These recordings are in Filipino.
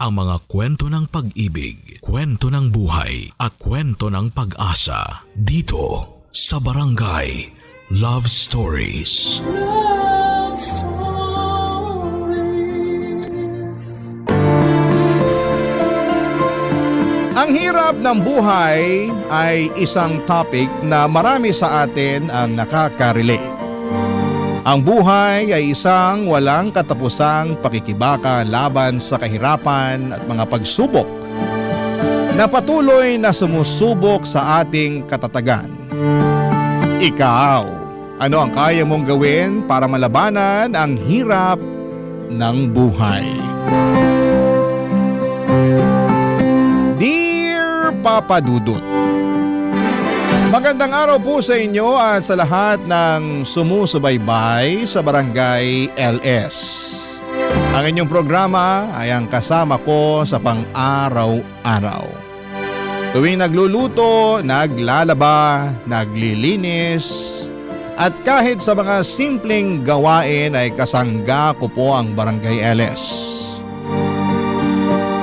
ang mga kwento ng pag-ibig, kwento ng buhay at kwento ng pag-asa dito sa Barangay Love Stories. Love Stories. Ang hirap ng buhay ay isang topic na marami sa atin ang nakaka-relate. Ang buhay ay isang walang katapusang pakikibaka laban sa kahirapan at mga pagsubok na patuloy na sumusubok sa ating katatagan. Ikaw, ano ang kaya mong gawin para malabanan ang hirap ng buhay? Dear Papa Dudut, magandang araw po sa inyo at sa lahat ng sumusubaybay sa Barangay LS. Ang inyong programa ay ang kasama ko sa pang-araw-araw. Tuwing nagluluto, naglalaba, naglilinis, at kahit sa mga simpleng gawain ay kasangga ko po ang Barangay LS.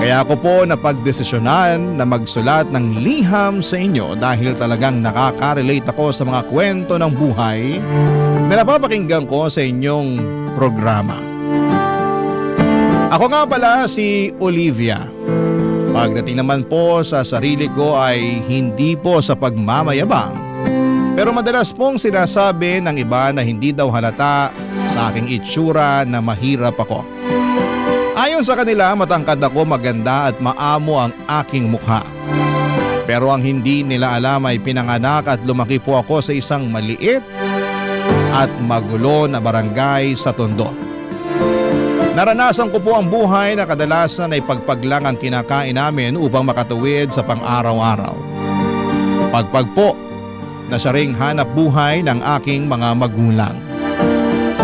Kaya ako po napagdesisyonan na magsulat ng liham sa inyo dahil talagang nakaka-relate ako sa mga kwento ng buhay na napapakinggan ko sa inyong programa. Ako nga pala si Olivia. Pagdating naman po sa sarili ko ay hindi po sa pagmamayabang, pero madalas pong sinasabi ng iba na hindi daw halata sa aking itsura na mahirap ako. Ayon sa kanila, matangkad ako, maganda at maamo ang aking mukha. Pero ang hindi nila alam ay pinanganak at lumaki po ako sa isang maliit at magulo na barangay sa Tondo. Naranasan ko po ang buhay na kadalasan ay pagpag lang ang kinakain namin upang makatuwid sa pang-araw-araw. Pagpag po na siya ring hanap buhay ng aking mga magulang.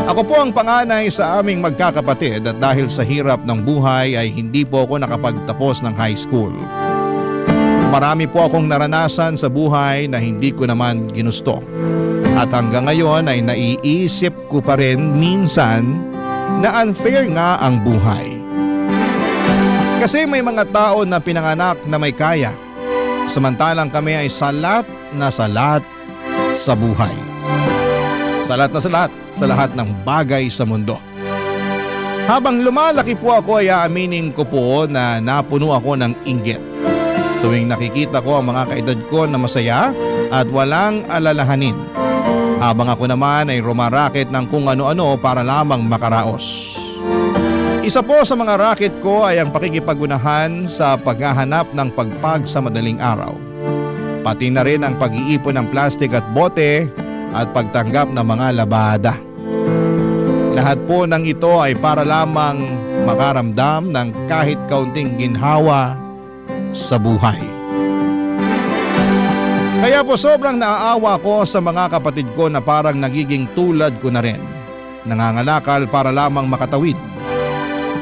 Ako po ang panganay sa aming magkakapatid at dahil sa hirap ng buhay ay hindi po ako nakapagtapos ng high school. Marami po akong naranasan sa buhay na hindi ko naman ginusto. At hanggang ngayon ay naiisip ko pa rin minsan na unfair nga ang buhay. Kasi may mga tao na pinanganak na may kaya, samantalang kami ay salat na salat sa buhay. Salat na salat sa lahat ng bagay sa mundo. Habang lumalaki po ako ay aaminin ko po na napuno ako ng inggit. Tuwing nakikita ko ang mga kaedad ko na masaya at walang alalahanin. Habang ako naman ay rumaraket ng kung ano-ano para lamang makaraos. Isa po sa mga racket ko ay ang pakikipagunahan sa paghahanap ng pagpag sa madaling araw. Pati na rin ang pag-iipon ng plastik at bote at pagtanggap ng mga labada. Lahat po ng ito ay para lamang makaramdam ng kahit kaunting ginhawa sa buhay. Kaya po sobrang naaawa ko sa mga kapatid ko na parang nagiging tulad ko na rin. Nangangalakal para lamang makatawid.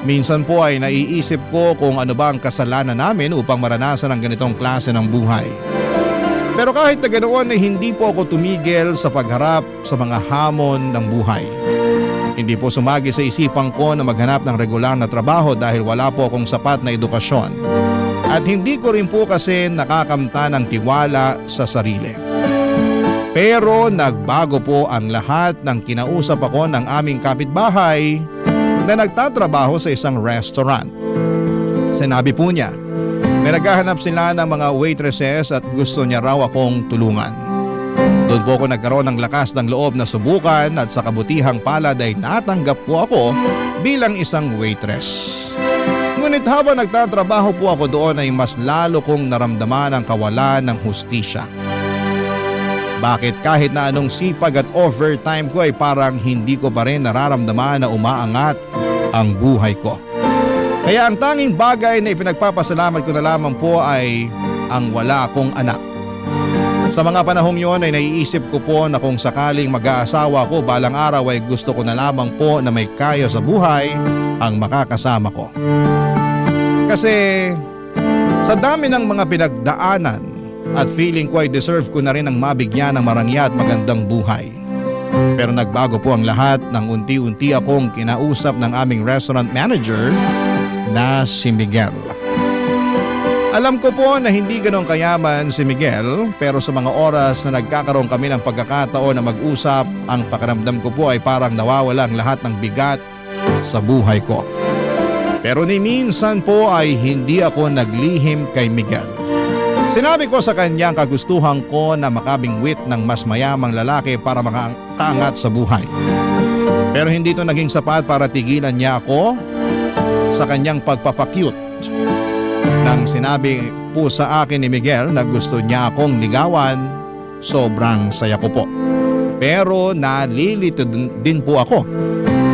Minsan po ay naiisip ko kung ano ba ang kasalanan namin upang maranasan ang ganitong klase ng buhay. Pero kahit na ganoon ay hindi po ako tumigil sa pagharap sa mga hamon ng buhay. Hindi po sumagi sa isipan ko na maghanap ng regular na trabaho dahil wala po akong sapat na edukasyon. At hindi ko rin po kasi nakakamta ng tiwala sa sarili. Pero nagbago po ang lahat ng kinausap ako ng aming kapitbahay na nagtatrabaho sa isang restaurant. Sinabi po niya na naghahanap sila ng mga waitresses at gusto niya raw akong tulungan. Doon po ako nagkaroon ng lakas ng loob na subukan at sa kabutihang palad ay natanggap po ako bilang isang waitress. Ngunit habang nagtatrabaho po ako doon ay mas lalo kong naramdaman ang kawalan ng hustisya. Bakit kahit na anong sipag at overtime ko ay parang hindi ko pa rin nararamdaman na umaangat ang buhay ko. Kaya ang tanging bagay na ipinagpapasalamat ko na lamang po ay ang wala akong anak. Sa mga panahong yon ay naiisip ko po na kung sakaling mag-aasawa ko balang araw ay gusto ko na lamang po na may kaya sa buhay ang makakasama ko. Kasi sa dami ng mga pinagdaanan at feeling ko ay deserve ko na rin ang mabigyan ng marangya at magandang buhay. Pero nagbago po ang lahat nang unti-unti akong kinausap ng aming restaurant manager na si Miguel. Alam ko po na hindi ganun kayaman si Miguel, pero sa mga oras na nagkakaroon kami ng pagkakataon na mag-usap, ang pakiramdam ko po ay parang nawawalang lahat ng bigat sa buhay ko. Pero ni minsan po ay hindi ako naglihim kay Miguel. Sinabi ko sa kanya ang kagustuhan ko na makabingwit ng mas mayamang lalaki para makaangat sa buhay. Pero hindi ito naging sapat para tigilan niya ako sa kanyang pagpapakyut. Nang sinabi po sa akin ni Miguel na gusto niya akong ligawan, sobrang saya ko po. Pero nalilito din po ako.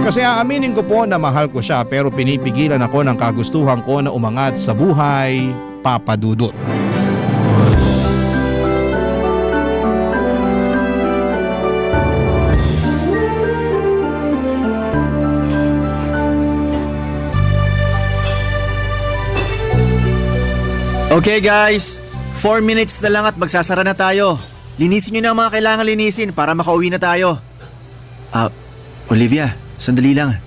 Kasi aaminin ko po na mahal ko siya pero pinipigilan ako ng kagustuhan ko na umangat sa buhay, Papa Dudut. Okay guys, 4 minutes na lang at magsasara na tayo. Linisin nyo na ang mga kailangan linisin para makauwi na tayo. Olivia, sandali lang.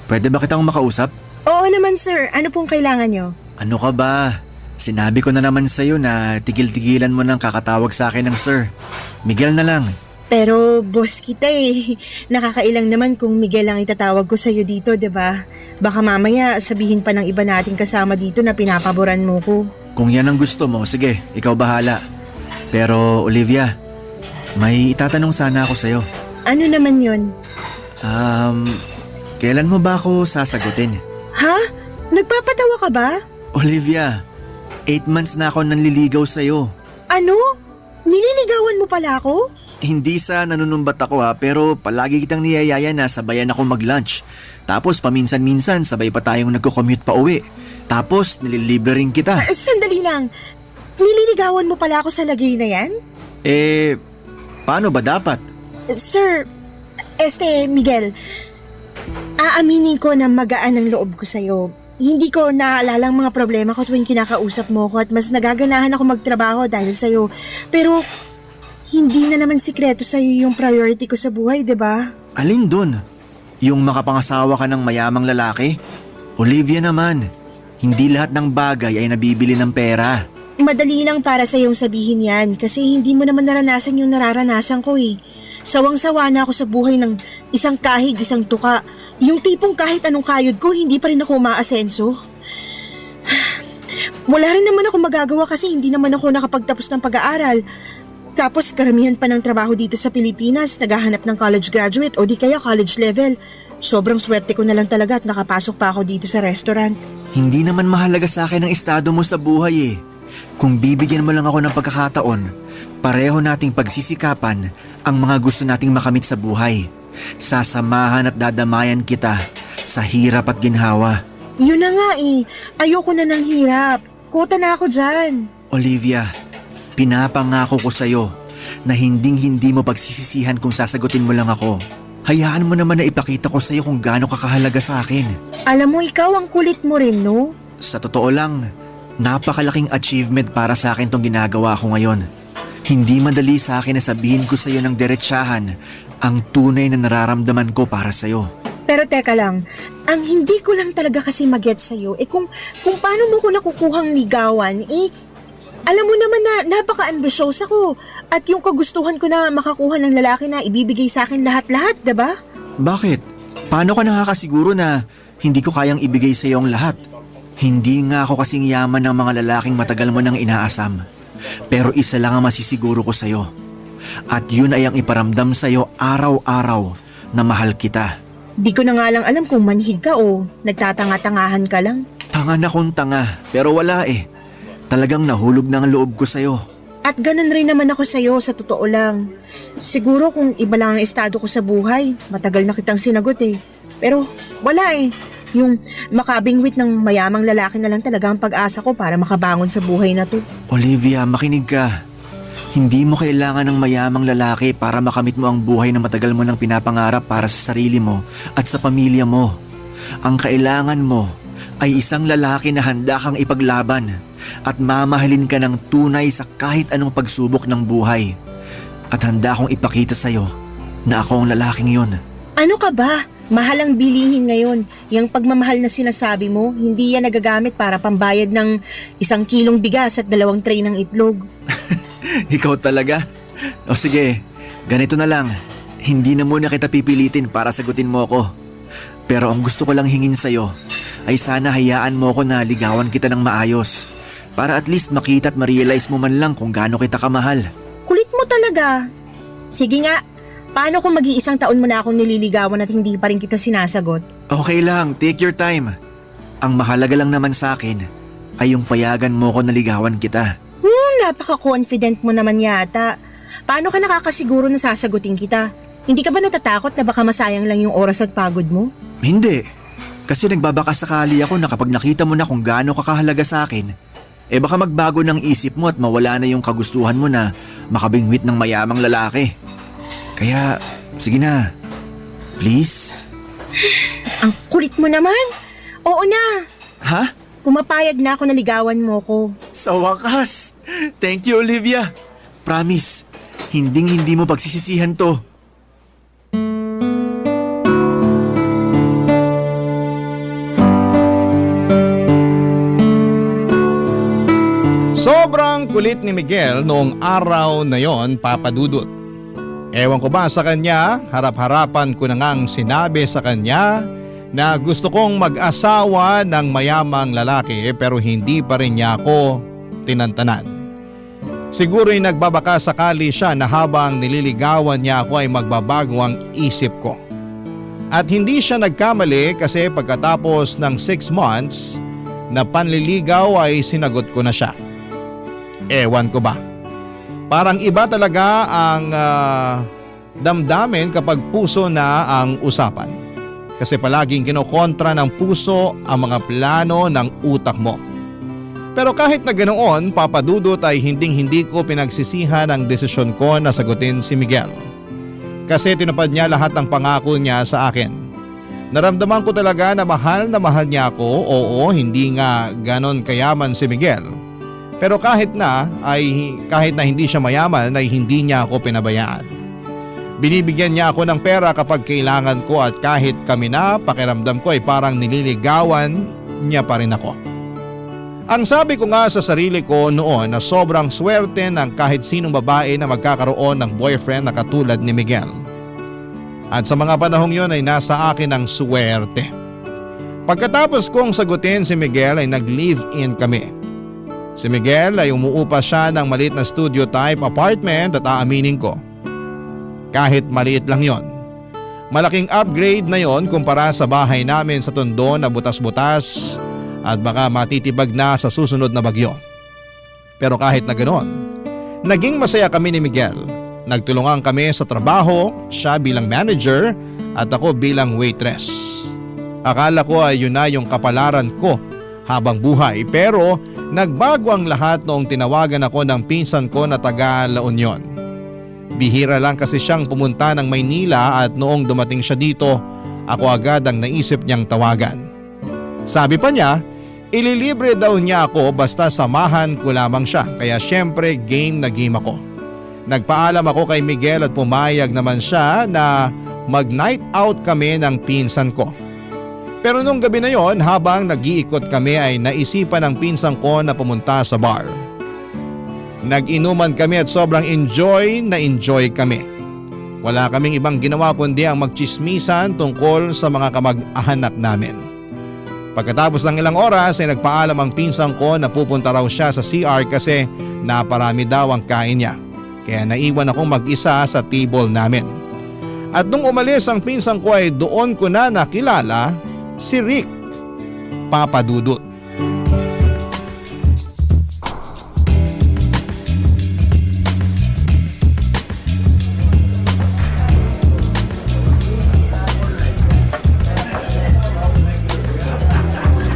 Pwede ba kitang makausap? Oo naman sir, ano pong kailangan nyo? Ano ka ba? Sinabi ko na naman sa'yo na tigil-tigilan mo nang kakatawag sa akin ng sir. Miguel na lang. Pero boss kita eh. Nakakailang naman kung Miguel ang itatawag ko sa'yo dito, 'di ba? Baka mamaya sabihin pa ng iba nating kasama dito na pinapaboran mo ko. Kung yan ang gusto mo, sige, ikaw bahala. Pero Olivia, may itatanong sana ako sa'yo. Ano naman yon? Kailan mo ba ako sasagutin? Ha? Nagpapatawa ka ba? Olivia, 8 months na ako nanliligaw sa'yo. Ano? Nililigawan mo pala ako? Hindi sa nanunumbat ako pero palagi kitang niyayaya na sabayan ako mag-lunch. Tapos paminsan-minsan sabay pa tayong nagko-commute pa uwi. Tapos nililibre rin kita. Sandali lang. Nililigawan mo pala ako sa lagay na yan? Paano ba dapat? Sir, Miguel, aaminin ko na magaan ang loob ko sa'yo. Hindi ko naalala ang mga problema ko tuwing kinakausap mo ko at mas nagaganahan ako magtrabaho dahil sa'yo. Pero hindi na naman sikreto sa'yo yung priority ko sa buhay, 'di ba? Alin dun? Yung makapangasawa ka ng mayamang lalaki? Olivia naman, hindi lahat ng bagay ay nabibili ng pera. Madali lang para sa'yong sabihin yan kasi hindi mo naman naranasan yung nararanasan ko eh. Sawang-sawa na ako sa buhay ng isang kahig, isang tuka. Yung tipong kahit anong kayod ko, hindi pa rin ako umaasenso. Wala rin naman ako magagawa kasi hindi naman ako nakapagtapos ng pag-aaral. Tapos karamihan pa ng trabaho dito sa Pilipinas, naghahanap ng college graduate o di kaya college level. Sobrang swerte ko na lang talaga at nakapasok pa ako dito sa restaurant. Hindi naman mahalaga sa akin ang estado mo sa buhay eh. Kung bibigyan mo lang ako ng pagkakataon, pareho nating pagsisikapan ang mga gusto nating makamit sa buhay. Sasamahan at dadamayan kita sa hirap at ginhawa. Yun na nga eh, ayoko na ng hirap. Kota na ako dyan. Olivia, pinapangako ko sa'yo na hinding-hindi mo pagsisisihan kung sasagutin mo lang ako. Hayaan mo naman na ipakita ko sa'yo kung gaano ka kahalaga sa akin. Alam mo, ikaw ang kulit mo rin, no? Sa totoo lang, napakalaking achievement para sa akin tong ginagawa ko ngayon. Hindi madali sa akin na sabihin ko sa'yo ng diretsahan ang tunay na nararamdaman ko para sa'yo. Pero teka lang, ang hindi ko lang talaga kasi mag-get sa'yo, kung paano mo ko nakukuhang ligawan, alam mo naman na napaka-ambitious ako at yung kagustuhan ko na makakuha ng lalaki na ibibigay sa akin lahat-lahat, diba? Bakit? Paano ka nakakasiguro na hindi ko kayang ibigay sa iyo ang lahat? Hindi nga ako kasing yaman ng mga lalaking matagal mo nang inaasam. Pero isa lang ang masisiguro ko sa iyo. At yun ay ang iparamdam sa iyo araw-araw na mahal kita. Di ko na nga lang alam kung manhid ka o nagtatanga-tangahan ka lang. Tanga na kung tanga, pero wala eh. Talagang nahulog na ang loob ko sa iyo. At ganun rin naman ako sa'yo sa totoo lang. Siguro kung iba lang ang estado ko sa buhay, matagal na kitang sinagot eh. Pero wala eh. Yung makabingwit ng mayamang lalaki na lang talaga ang pag-asa ko para makabangon sa buhay na to. Olivia, makinig ka. Hindi mo kailangan ng mayamang lalaki para makamit mo ang buhay na matagal mo nang pinapangarap para sa sarili mo at sa pamilya mo. Ang kailangan mo ay isang lalaki na handa kang ipaglaban at mamahalin ka ng tunay sa kahit anong pagsubok ng buhay. At handa akong ipakita sa'yo na ako ang lalaking yun. Ano ka ba? Mahal ang bilihin ngayon. Yung pagmamahal na sinasabi mo, hindi yan nagagamit para pambayad ng 1 kilong bigas at 2 tray ng itlog. Ikaw talaga? O sige, ganito na lang. Hindi na muna kita pipilitin para sagutin mo ako. Pero ang gusto ko lang hingin sa'yo ay sana hayaan mo ko na ligawan kita ng maayos. Para at least makita at ma-realize mo man lang kung gaano kita kamahal. Kulit mo talaga. Sige nga, paano kung mag-iisang taon mo na akong nililigawan at hindi pa rin kita sinasagot? Okay lang, take your time. Ang mahalaga lang naman sa akin ay yung payagan mo ko na ligawan kita. Napaka-confident mo naman yata. Paano ka nakakasiguro na sasagutin kita? Hindi ka ba natatakot na baka masayang lang yung oras at pagod mo? Hindi. Kasi nagbabakasakali ako na kapag nakita mo na kung gaano ka kahalaga sa akin, baka magbago ng isip mo at mawala na yung kagustuhan mo na makabingwit ng mayamang lalaki. Kaya, sige na. Please? Ang kulit mo naman. Oo na. Ha? Pumapayag na ako na ligawan mo ko. Sa wakas! Thank you, Olivia. Promise, hinding-hindi mo pagsisisihan to. Sobrang kulit ni Miguel noong araw na yon, Papa Dudut. Ewan ko ba sa kanya, harap-harapan ko na ngang sinabi sa kanya na gusto kong mag-asawa ng mayamang lalaki pero hindi pa rin niya ako tinantanan. Siguro'y nagbabaka sakali siya na habang nililigawan niya ako ay magbabago ang isip ko. At hindi siya nagkamali kasi pagkatapos ng 6 months na panliligaw ay sinagot ko na siya. Ewan ko ba? Parang iba talaga ang damdamin kapag puso na ang usapan. Kasi palaging kinokontra ng puso ang mga plano ng utak mo. Pero kahit na ganoon, Papa Dudut, ay hindi ko pinagsisihan ang desisyon ko na sagutin si Miguel. Kasi tinupad niya lahat ng pangako niya sa akin. Naramdaman ko talaga na mahal niya ako. Oo, hindi nga ganon kayaman si Miguel. Pero kahit na hindi siya mayaman ay hindi niya ako pinabayaan. Binibigyan niya ako ng pera kapag kailangan ko at kahit kami na, pakiramdam ko ay parang nililigawan niya pa rin ako. Ang sabi ko nga sa sarili ko noon na sobrang swerte ng kahit sinong babae na magkakaroon ng boyfriend na katulad ni Miguel. At sa mga panahong yon ay nasa akin ang swerte. Pagkatapos kong sagutin si Miguel ay nag-live-in kami. Si Miguel ay umuupa siya ng maliit na studio type apartment at aaminin ko, kahit maliit lang yon, malaking upgrade na yon kumpara sa bahay namin sa Tondo na butas-butas at baka matitibag na sa susunod na bagyo. Pero kahit na ganoon, naging masaya kami ni Miguel. Nagtulungan kami sa trabaho, siya bilang manager at ako bilang waitress. Akala ko ay yun na yung kapalaran ko habang buhay, pero nagbago ang lahat noong tinawagan ako ng pinsan ko na taga La Union. Bihira lang kasi siyang pumunta ng Maynila at noong dumating siya dito, ako agad ang naisip niyang tawagan. Sabi pa niya, ililibre daw niya ako basta samahan ko lamang siya, kaya syempre game na game ako. Nagpaalam ako kay Miguel at pumayag naman siya na mag-night out kami ng pinsan ko. Pero nung gabi na yon, habang nag-iikot kami ay naisipan ng pinsan ko na pumunta sa bar. Nag-inuman kami at sobrang enjoy kami. Wala kaming ibang ginawa kundi ang magchismisan tungkol sa mga kamag-anak namin. Pagkatapos ng ilang oras ay nagpaalam ang pinsan ko na pupunta raw siya sa CR kasi naparami daw ang kain niya. Kaya naiwan akong mag-isa sa table namin. At nung umalis ang pinsan ko ay doon ko na nakilala si Rick, Papa Dudut.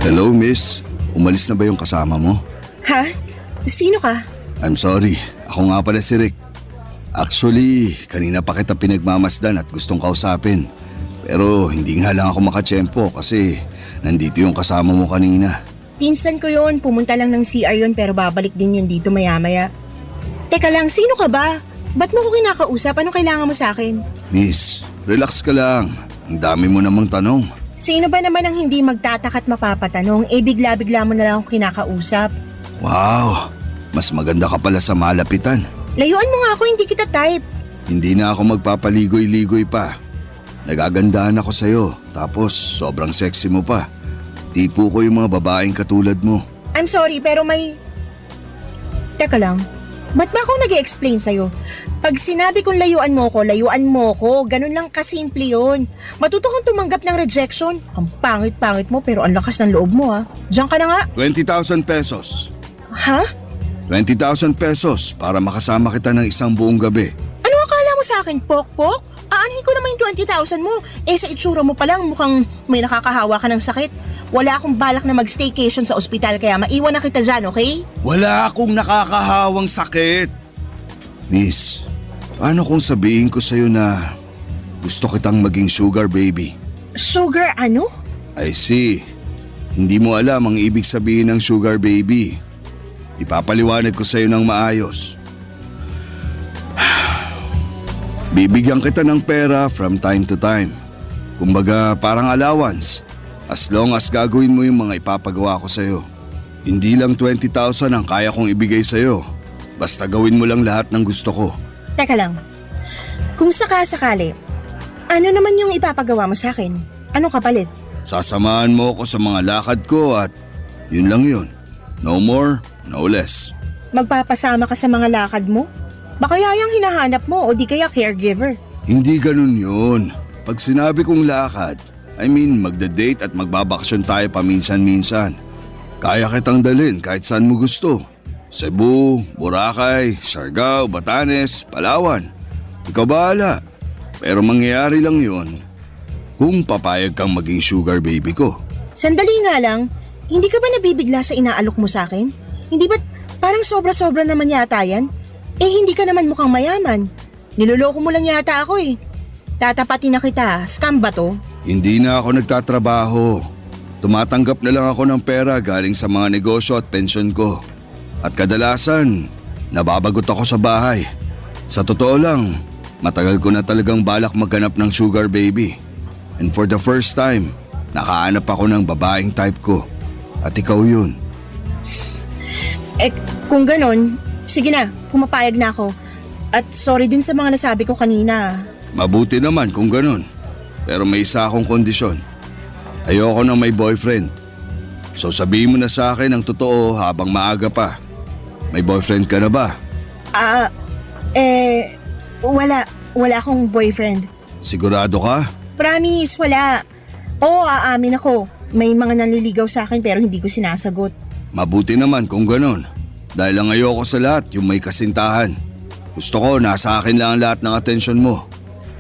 Hello, miss. Umalis na ba yung kasama mo? Ha? Sino ka? I'm sorry. Ako nga pala si Rick. Actually, kanina pa kita pinagmamasdan at gustong kausapin. Pero hindi nga lang ako makatsyempo kasi nandito yung kasama mo kanina. Pinsan ko yon, pumunta lang ng CR yon pero babalik din yun dito maya-maya. Teka lang, sino ka ba? Ba't mo ko kinakausap? Anong kailangan mo sa akin? Miss, relax ka lang. Ang dami mo namang tanong. Sino ba naman ang hindi magtataka at mapapatanong? Bigla-bigla mo na lang akong kinakausap. Wow, mas maganda ka pala sa malapitan. Layuan mo nga ako, hindi kita type. Hindi na ako magpapaligoy-ligoy pa. Nagagandahan ako sa'yo, tapos sobrang sexy mo pa. Tipo ko yung mga babaeng katulad mo. I'm sorry, pero may... Teka lang, ba't ba ako nag-i-explain sa'yo? Pag sinabi kong layuan mo ko, ganun lang kasimple yun. Matuto kang tumanggap ng rejection. Ang pangit-pangit mo pero ang lakas ng loob mo ha. Diyan ka na nga. 20,000 pesos. Ha? 20,000 pesos para makasama kita ng isang buong gabi. Ano akala mo sa akin, pok-pok? Aanhin ko naman yung 20,000 mo. Sa itsura mo pa lang mukhang may nakakahawa ka ng sakit. Wala akong balak na mag-staycation sa ospital kaya maiwan na kita dyan, okay? Wala akong nakakahawang sakit. Miss, paano kung sabihin ko sa'yo na gusto kitang maging sugar baby? Sugar ano? I see. Hindi mo alam ang ibig sabihin ng sugar baby. Ipapaliwanag ko sa'yo ng maayos. Bibigyan kita ng pera from time to time. Kumbaga parang allowance. As long as gagawin mo yung mga ipapagawa ko sa'yo. Hindi lang 20,000 ang kaya kong ibigay sa'yo. Basta gawin mo lang lahat ng gusto ko. Teka lang. Kung sakasakali, ano naman yung ipapagawa mo sa akin? Anong kapalit? Sasamahan mo ako sa mga lakad ko at yun lang yun. No more, no less. Magpapasama ka sa mga lakad mo? Baka yayang hinahanap mo o di kaya caregiver. Hindi ganun yun. Pag sinabi kong lakad, I mean magda-date at magbabakasyon tayo paminsan-minsan. Kaya kitang dalhin kahit saan mo gusto. Cebu, Boracay, Siargao, Batanes, Palawan. Ikaw bahala. Pero mangyayari lang yun kung papayag kang maging sugar baby ko. Sandali nga lang, hindi ka ba nabibigla sa inaalok mo sa akin? Hindi ba parang sobra-sobra naman yata yan? Hindi ka naman mukhang mayaman. Niloloko mo lang yata ako eh. Tatapatin na kita, scam ba to? Hindi na ako nagtatrabaho. Tumatanggap na lang ako ng pera galing sa mga negosyo at pensyon ko. At kadalasan, nababagot ako sa bahay. Sa totoo lang, matagal ko na talagang balak maghanap ng sugar baby. And for the first time, nakahanap ako ng babaeng type ko. At ikaw yun. Kung ganon, sige na, pumapayag na ako. At sorry din sa mga nasabi ko kanina. Mabuti naman kung ganon. Pero may isa akong kondisyon. Ayoko na may boyfriend. So sabihin mo na sa akin ang totoo habang maaga pa. May boyfriend ka na ba? Wala akong boyfriend. Sigurado ka? Promise, wala. Oo, aamin ako. May mga nanliligaw sa akin pero hindi ko sinasagot. Mabuti naman kung ganon. Dahil ang ayoko sa lahat yung may kasintahan. Gusto ko nasa akin lang ang lahat ng atensyon mo.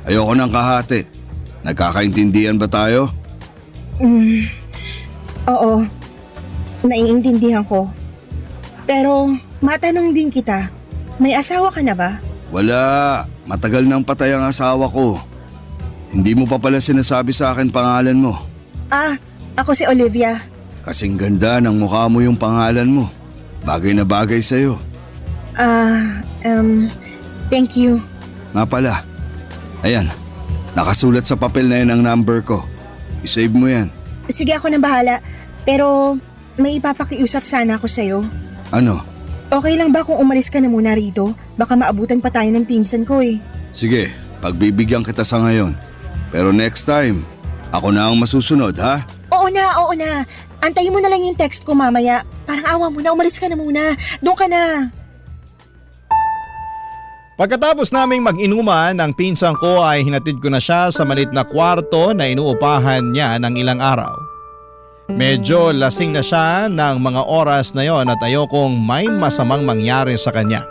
Ayoko ng kahati. Nagkakaintindihan ba tayo? Oo, naiintindihan ko. Pero matanong din kita, may asawa ka na ba? Wala. Matagal nang patay ang asawa ko. Hindi mo pa pala sinasabi sa akin pangalan mo. Ako si Olivia. Kasing ganda ng mukha mo yung pangalan mo. Bagay na bagay sa'yo. Thank you. Nga pala. Ayan. Nakasulat sa papel na yan ang number ko. I-save mo yan. Sige, ako na bahala. Pero may ipapakiusap sana ako sa'yo. Ano? Okay lang ba kung umalis ka na muna rito? Baka maabutan pa tayo ng pinsan ko eh. Sige, pagbibigyan kita sa ngayon. Pero next time, ako na ang masusunod, ha? Oo na. Antayin mo na lang yung text ko mamaya. Parang awa mo na, umalis ka na muna. Doon ka na. Pagkatapos naming mag-inuman, ang pinsan ko ay hinatid ko na siya sa maliit na kwarto na inuupahan niya ng ilang araw. Medyo lasing na siya ng mga oras na yon at ayokong may masamang mangyari sa kanya.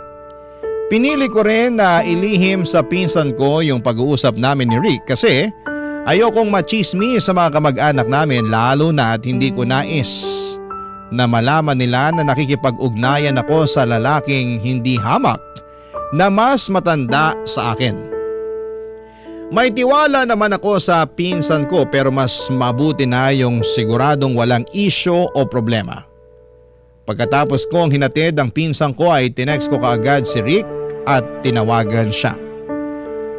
Pinili ko rin na ilihim sa pinsan ko yung pag-uusap namin ni Rick kasi ayokong machismis sa mga kamag-anak namin lalo na at hindi ko nais na malaman nila na nakikipag-ugnayan ako sa lalaking hindi hamak na mas matanda sa akin. May tiwala naman ako sa pinsan ko pero mas mabuti na yung siguradong walang isyo o problema. Pagkatapos kong hinatid ang pinsan ko ay tinext ko kaagad si Rick at tinawagan siya.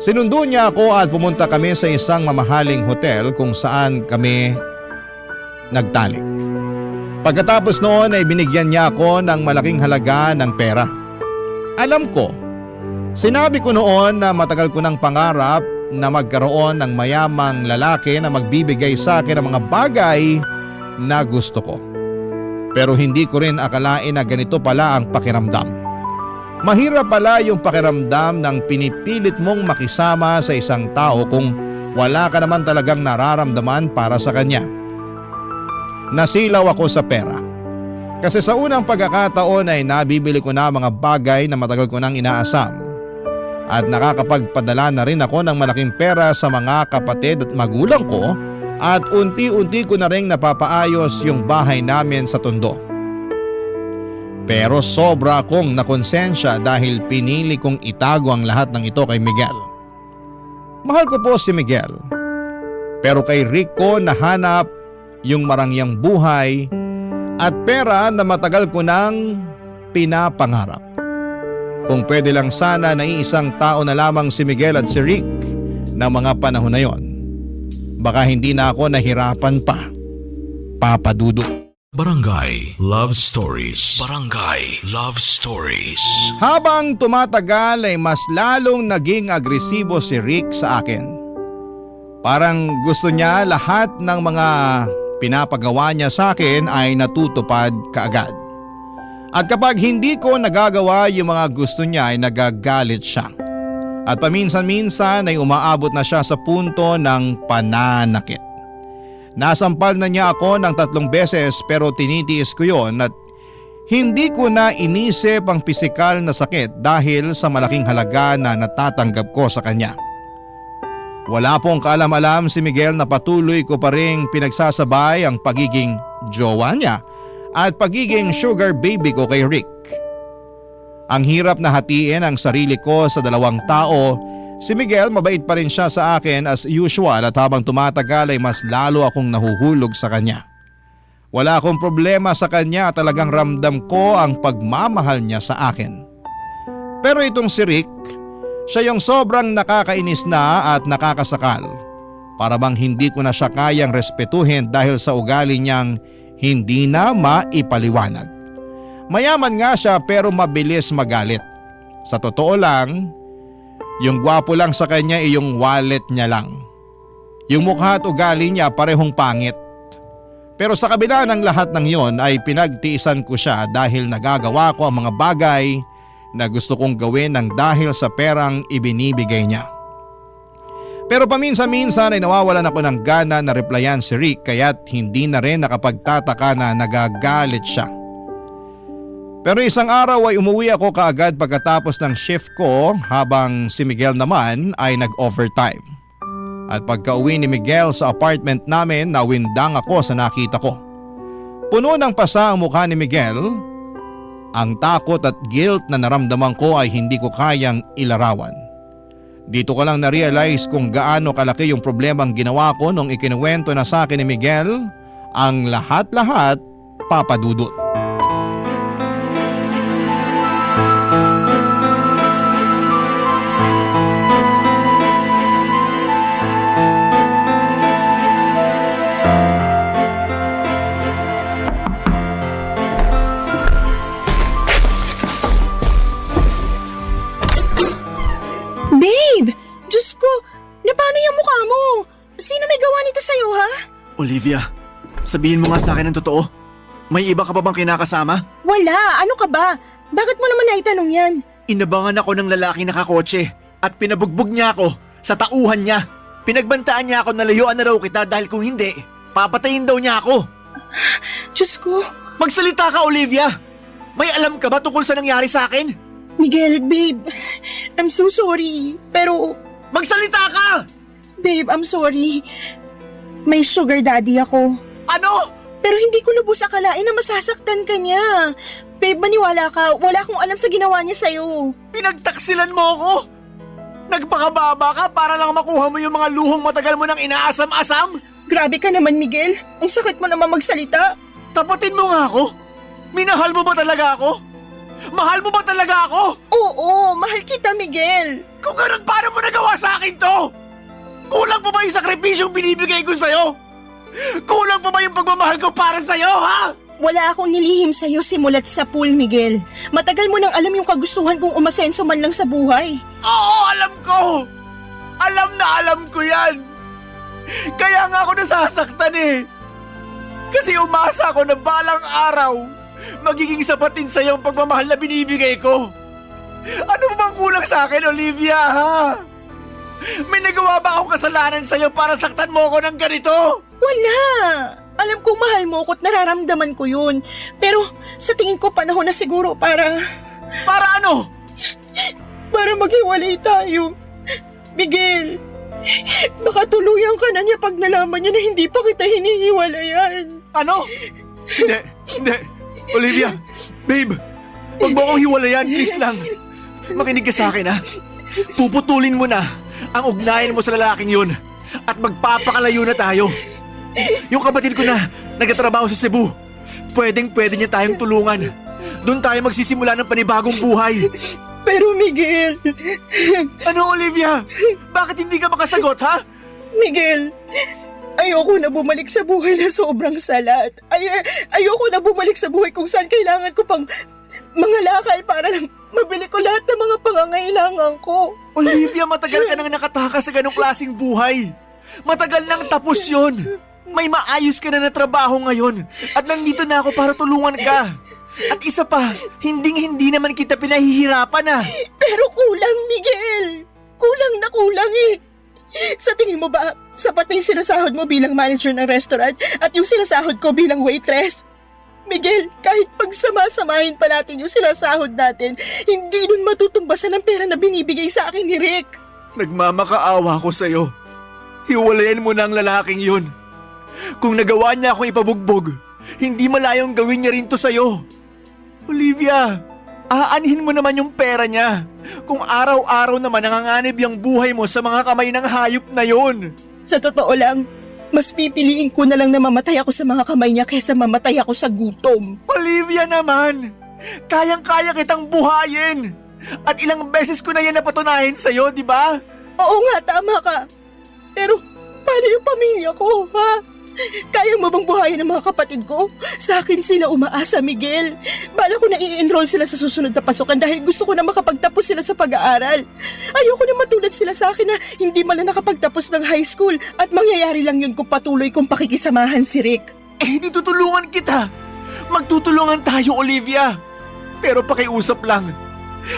Sinundo niya ako at pumunta kami sa isang mamahaling hotel kung saan kami nagtalik. Pagkatapos noon ay binigyan niya ako ng malaking halaga ng pera. Alam ko, sinabi ko noon na matagal ko ng pangarap na magkaroon ng mayamang lalaki na magbibigay sa akin ng mga bagay na gusto ko. Pero hindi ko rin akalain na ganito pala ang pakiramdam. Mahirap pala yung pakiramdam ng pinipilit mong makisama sa isang tao kung wala ka naman talagang nararamdaman para sa kanya. Nasilaw ako sa pera. Kasi sa unang pagkakataon ay nabibili ko na mga bagay na matagal ko nang inaasam. At nakakapagpadala na rin ako ng malaking pera sa mga kapatid at magulang ko at unti-unti ko na rin napapaayos yung bahay namin sa Tondo. Pero sobra akong nakonsensya dahil pinili kong itago ang lahat ng ito kay Miguel. Mahal ko po si Miguel. Pero kay Rick ko nahanap yung marangyang buhay at pera na matagal ko nang pinapangarap. Kung pwede lang sana na iisang tao na lamang si Miguel at si Rick na mga panahon na yon, baka hindi na ako nahirapan pa, Papa Dudut. Barangay Love Stories. Barangay Love Stories. Habang tumatagal ay mas lalong naging agresibo si Rick sa akin. Parang gusto niya lahat ng mga pinapagawa niya sa akin ay natutupad kaagad. At kapag hindi ko nagagawa yung mga gusto niya ay nagagalit siya. At paminsan-minsan ay umaabot na siya sa punto ng pananakit. Nasampal na niya ako ng 3 beses pero tinitiis ko yon at hindi ko na inisip ang pisikal na sakit dahil sa malaking halaga na natatanggap ko sa kanya. Wala pong kaalam-alam si Miguel na patuloy ko pa ring pinagsasabay ang pagiging jowa niya at pagiging sugar baby ko kay Rick. Ang hirap na hatiin ang sarili ko sa 2 tao. Si Miguel mabait pa rin siya sa akin as usual at habang tumatagal ay mas lalo akong nahuhulog sa kanya. Wala akong problema sa kanya at talagang ramdam ko ang pagmamahal niya sa akin. Pero itong si Rick, siya yung sobrang nakakainis na at nakakasakal. Para bang hindi ko na siya kayang respetuhin dahil sa ugali niyang hindi na maipaliwanag. Mayaman nga siya pero mabilis magalit. Sa totoo lang, yung gwapo lang sa kanya ay yung wallet niya lang. Yung mukha at ugali niya parehong pangit. Pero sa kabila ng lahat ng yon ay pinagtiisan ko siya dahil nagagawa ko ang mga bagay na gusto kong gawin ng dahil sa perang ibinibigay niya. Pero paminsan-minsan ay nawawalan ako ng gana na replyan si Rick kaya't hindi na rin nakapagtataka na nagagalit siya. Pero isang araw ay umuwi ako kaagad pagkatapos ng shift ko habang si Miguel naman ay nag-overtime. At pagka-uwi ni Miguel sa apartment namin nawindang ako sa nakita ko. Puno ng pasa ang mukha ni Miguel. Ang takot at guilt na naramdaman ko ay hindi ko kayang ilarawan. Dito ko lang na-realize kung gaano kalaki yung problemang ginawa ko nung ikinuwento na sa akin ni Miguel ang lahat-lahat, Papa Dudut. Babe! Diyos ko! Na paano yung mukha mo? Sino may gawa nito sa'yo, ha? Olivia, sabihin mo nga sa akin ang totoo. May iba ka pa bang kinakasama? Wala! Ano ka ba? Bakit mo naman naitanong yan? Inabangan ako ng lalaking nakakotse at pinabugbog niya ako sa tauhan niya. Pinagbantaan niya ako na layuan na raw kita dahil kung hindi, papatayin daw niya ako. Diyos ko! Magsalita ka, Olivia! May alam ka ba tungkol sa nangyari sa akin? Miguel, babe, I'm so sorry. Pero, Magsalita ka! babe, I'm sorry. May sugar daddy ako. Ano? Pero hindi ko lubos akalain na masasaktan ka niya. Babe, maniwala ka. Wala akong alam sa ginawa niya sa'yo. Pinagtaksilan mo ako? Nagpakababa ka para lang makuha mo yung mga luhong matagal mo nang inaasam-asam? Grabe ka naman, Miguel. Ang sakit mo naman magsalita. Tapatin mo nga ako. Minahal mo ba talaga ako? Mahal mo ba talaga ako? Oo, mahal kita, Miguel. Kung ganun, paano mo nagawa sa akin to? Kulang pa ba yung sakripisyong binibigay ko sa'yo? Kulang pa ba yung pagmamahal ko para sa'yo, ha? Wala akong nilihim sa'yo simulat sa pool, Miguel. Matagal mo nang alam yung kagustuhan kong umasenso man lang sa buhay. Oo, alam ko! Alam na alam ko yan! Kaya nga ako nasasaktan eh! Kasi umasa ako na balang araw magiging sapatin sa'yo ang pagmamahal na binibigay ko. Ano bang kulang sa akin, Olivia, ha? May nagawa ba akong kasalanan sa'yo para saktan mo ako ng ganito? Wala! Alam kong mahal mo ko at nararamdaman ko yun. Pero sa tingin ko panahon na siguro para Para ano? maghiwalay tayo. Miguel, baka tuluyan ka na niya pag nalaman niya na hindi pa kita hinihiwalayan. Ano? Hindi. Olivia, babe, wag mo akong hiwalayan, please lang. Makinig ka sa akin, ha? Puputulin mo na ang ugnayan mo sa lalaking yun at magpapakalayo na tayo. Yung kapatid ko na nagtatrabaho sa Cebu, pwede niya tayong tulungan. Doon tayo magsisimula ng panibagong buhay. Pero Miguel, Ano, Olivia? Bakit hindi ka makasagot, ha? Miguel, ayoko na bumalik sa buhay na sobrang salat. Ayoko na bumalik sa buhay kung saan kailangan ko pang mga lakal para lang mabili ko lahat ng mga pangangailangan ko. Olivia, matagal ka nang nakatakas sa ganong klaseng buhay. Matagal nang tapos yon. May maayos ka na trabaho ngayon at nandito na ako para tulungan ka. At isa pa, hindi naman kita pinahihirapan ah. Pero kulang, Miguel. Kulang na kulang eh. Sa tingin mo ba, sapat na yung sinasahod mo bilang manager ng restaurant at yung sinasahod ko bilang waitress? Miguel, kahit pagsama-samahin pa natin yung sinasahod natin, hindi nun matutumbasan ang pera na binibigay sa akin ni Rick. Nagmamakaawa ko sa'yo. Hiwalayan mo na ang lalaking yun. Kung nagawa niya akong ipabugbog, hindi malayong gawin niya rin to sa'yo. Olivia, aanhin mo naman yung pera niya. Kung araw-araw naman nanganganib yung buhay mo sa mga kamay ng hayop na yun. Sa totoo lang, mas pipiliin ko na lang na mamatay ako sa mga kamay niya kaysa mamatay ako sa gutom. Olivia naman, kayang-kaya kitang buhayin. At ilang beses ko na yan napatunayan sa'yo, di ba? Oo nga, tama ka. Pero paano yung pamilya ko, ha? Kaya mo bang buhayin ang mga kapatid ko? Sa akin sila umaasa, Miguel. Bala ko na i-enroll sila sa susunod na pasukan dahil gusto ko na makapagtapos sila sa pag-aaral. Ayoko na matulad sila sa akin na hindi man lang nakapagtapos ng high school at mangyayari lang yun kung patuloy kong pakikisamahan si Rick. Eh, di tutulungan kita. Magtutulungan tayo, Olivia. Pero pakiusap lang.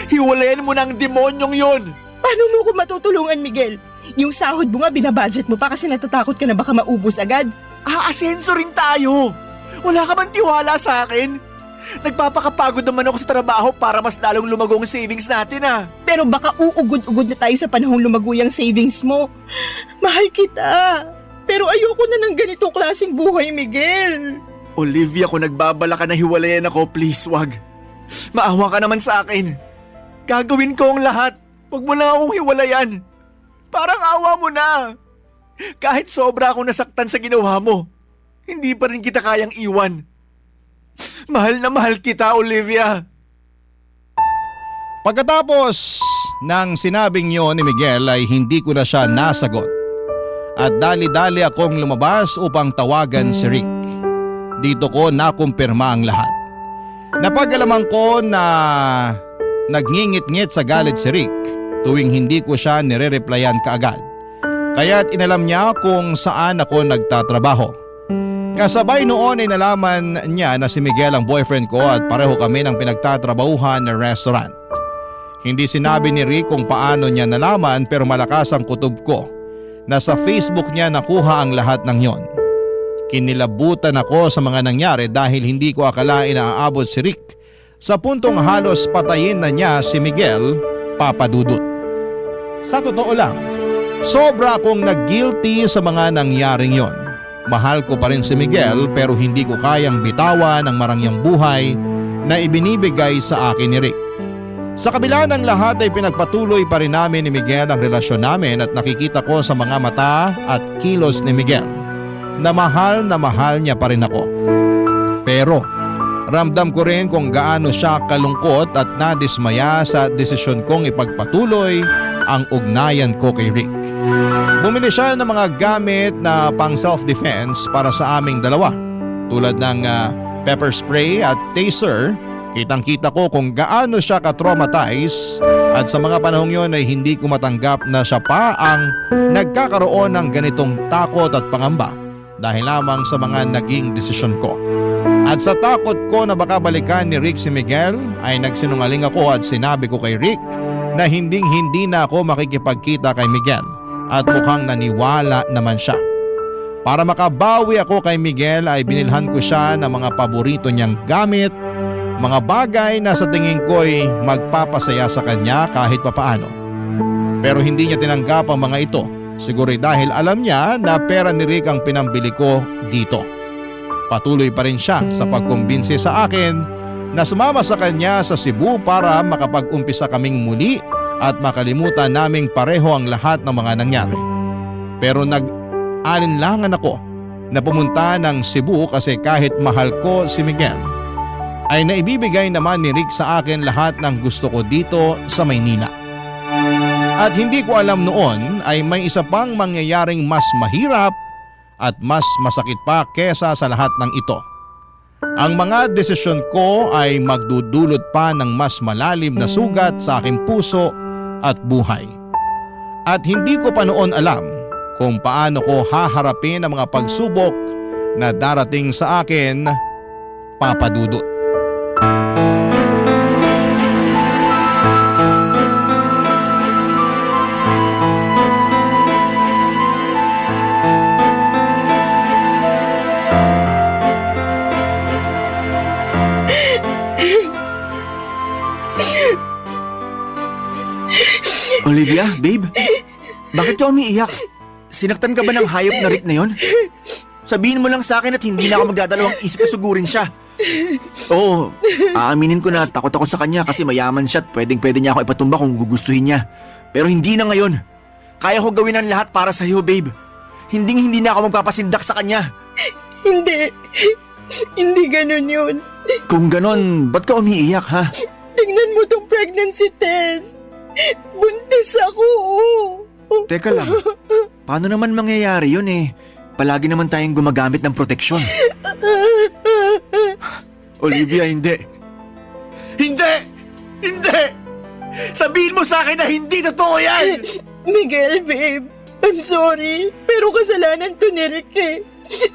Hiwalayan mo na ang demonyong yon. Paano mo ko matutulungan, Miguel? Yung sahod mo nga binabudget mo pa kasi natatakot ka na baka maubos agad. Aasenso rin tayo. Wala ka bang tiwala sa akin? Nagpapakapagod naman ako sa trabaho para mas lalong lumago ang savings natin ah. Pero baka uugod-ugod na tayo sa panahong lumago yung savings mo. Mahal kita. Pero ayoko na ng ganitong klaseng buhay, Miguel. Olivia, kung nagbabala ka na hiwalayan ako, please wag. Maawa ka naman sa akin. Gagawin ko ang lahat. Wag mo na akong hiwalayan. Parang awa mo na. Kahit sobra akong nasaktan sa ginawa mo, hindi pa rin kita kayang iwan. Mahal na mahal kita, Olivia. Pagkatapos ng sinabing yon ni Miguel ay hindi ko na siya nasagot. At dali-dali akong lumabas upang tawagan si Rick. Dito ko nakumpirma ang lahat. Napag-alaman ko na nagngingit-ngit sa galit si Rick tuwing hindi ko siya nire-replyan kaagad. Kaya't inalam niya kung saan ako nagtatrabaho. Kasabay noon ay nalaman niya na si Miguel ang boyfriend ko at pareho kami ng pinagtatrabahuhan na restaurant. Hindi sinabi ni Rick kung paano niya nalaman pero malakas ang kutob ko na sa Facebook niya nakuha ang lahat ng yon. Kinilabutan ako sa mga nangyari dahil hindi ko akalain na aabot si Rick sa puntong halos patayin na niya si Miguel, Papa Dudut. Sa totoo lang, sobra akong nag-guilty sa mga nangyaring yon. Mahal ko pa rin si Miguel pero hindi ko kayang bitawan ang marangyang buhay na ibinibigay sa akin ni Rick. Sa kabila ng lahat ay pinagpatuloy pa rin namin ni Miguel ang relasyon namin at nakikita ko sa mga mata at kilos ni Miguel na mahal niya pa rin ako. Pero Ramdam ko rin kung gaano siya kalungkot at nadismaya sa desisyon kong ipagpatuloy ang ugnayan ko kay Rick. Bumili siya ng mga gamit na pang self-defense para sa aming dalawa, tulad ng pepper spray at taser. Kitang-kita ko kung gaano siya ka-traumatize at sa mga panahong yon ay hindi ko matanggap na siya pa ang nagkakaroon ng ganitong takot at pangamba dahil lamang sa mga naging desisyon ko. At sa takot ko na baka balikan ni Rick si Miguel ay nagsinungaling ako at sinabi ko kay Rick na hindi na ako makikipagkita kay Miguel at mukhang naniwala naman siya. Para makabawi ako kay Miguel ay binilhan ko siya ng mga paborito niyang gamit, mga bagay na sa tingin ko'y magpapasaya sa kanya kahit papaano. Pero hindi niya tinanggap ang mga ito, siguro dahil alam niya na pera ni Rick ang pinambili ko dito. Patuloy pa rin siya sa pagkumbinsi sa akin na sumama sa kanya sa Cebu para makapag-umpisa kaming muli at makalimutan naming pareho ang lahat ng mga nangyari. Pero nag-alinlangan ako na pumunta ng Cebu kasi kahit mahal ko si Miguel, ay naibibigay naman ni Rick sa akin lahat ng gusto ko dito sa Maynila. At hindi ko alam noon ay may isa pang mangyayaring mas mahirap at mas masakit pa kesa sa lahat ng ito. Ang mga desisyon ko ay magdudulot pa ng mas malalim na sugat sa aking puso at buhay. At hindi ko pa noon alam kung paano ko haharapin ang mga pagsubok na darating sa akin, Papa Dudut. Olivia, babe, bakit ka umiiyak? Sinaktan ka ba ng hayop na Rick na yon? Sabihin mo lang sa akin at hindi na ako magdadalawang isip na sugurin siya. Oo, aaminin ko na takot ako sa kanya kasi mayaman siya at pwedeng-pwede niya ako ipatumba kung gugustuhin niya. Pero hindi na ngayon. Kaya ko gawin ang lahat para sa iyo, babe. Hindi na ako magpapasindak sa kanya. Hindi ganun yun. Kung ganon, ba't ka umiiyak, ha? Tingnan mo tong pregnancy test. Buntis ako. Teka lang, paano naman mangyayari yun eh? Palagi naman tayong gumagamit ng proteksyon. Olivia, hindi. Hindi! Sabihin mo sa akin na hindi totoo yan! Miguel, babe, I'm sorry. Pero kasalanan to ni Rick eh.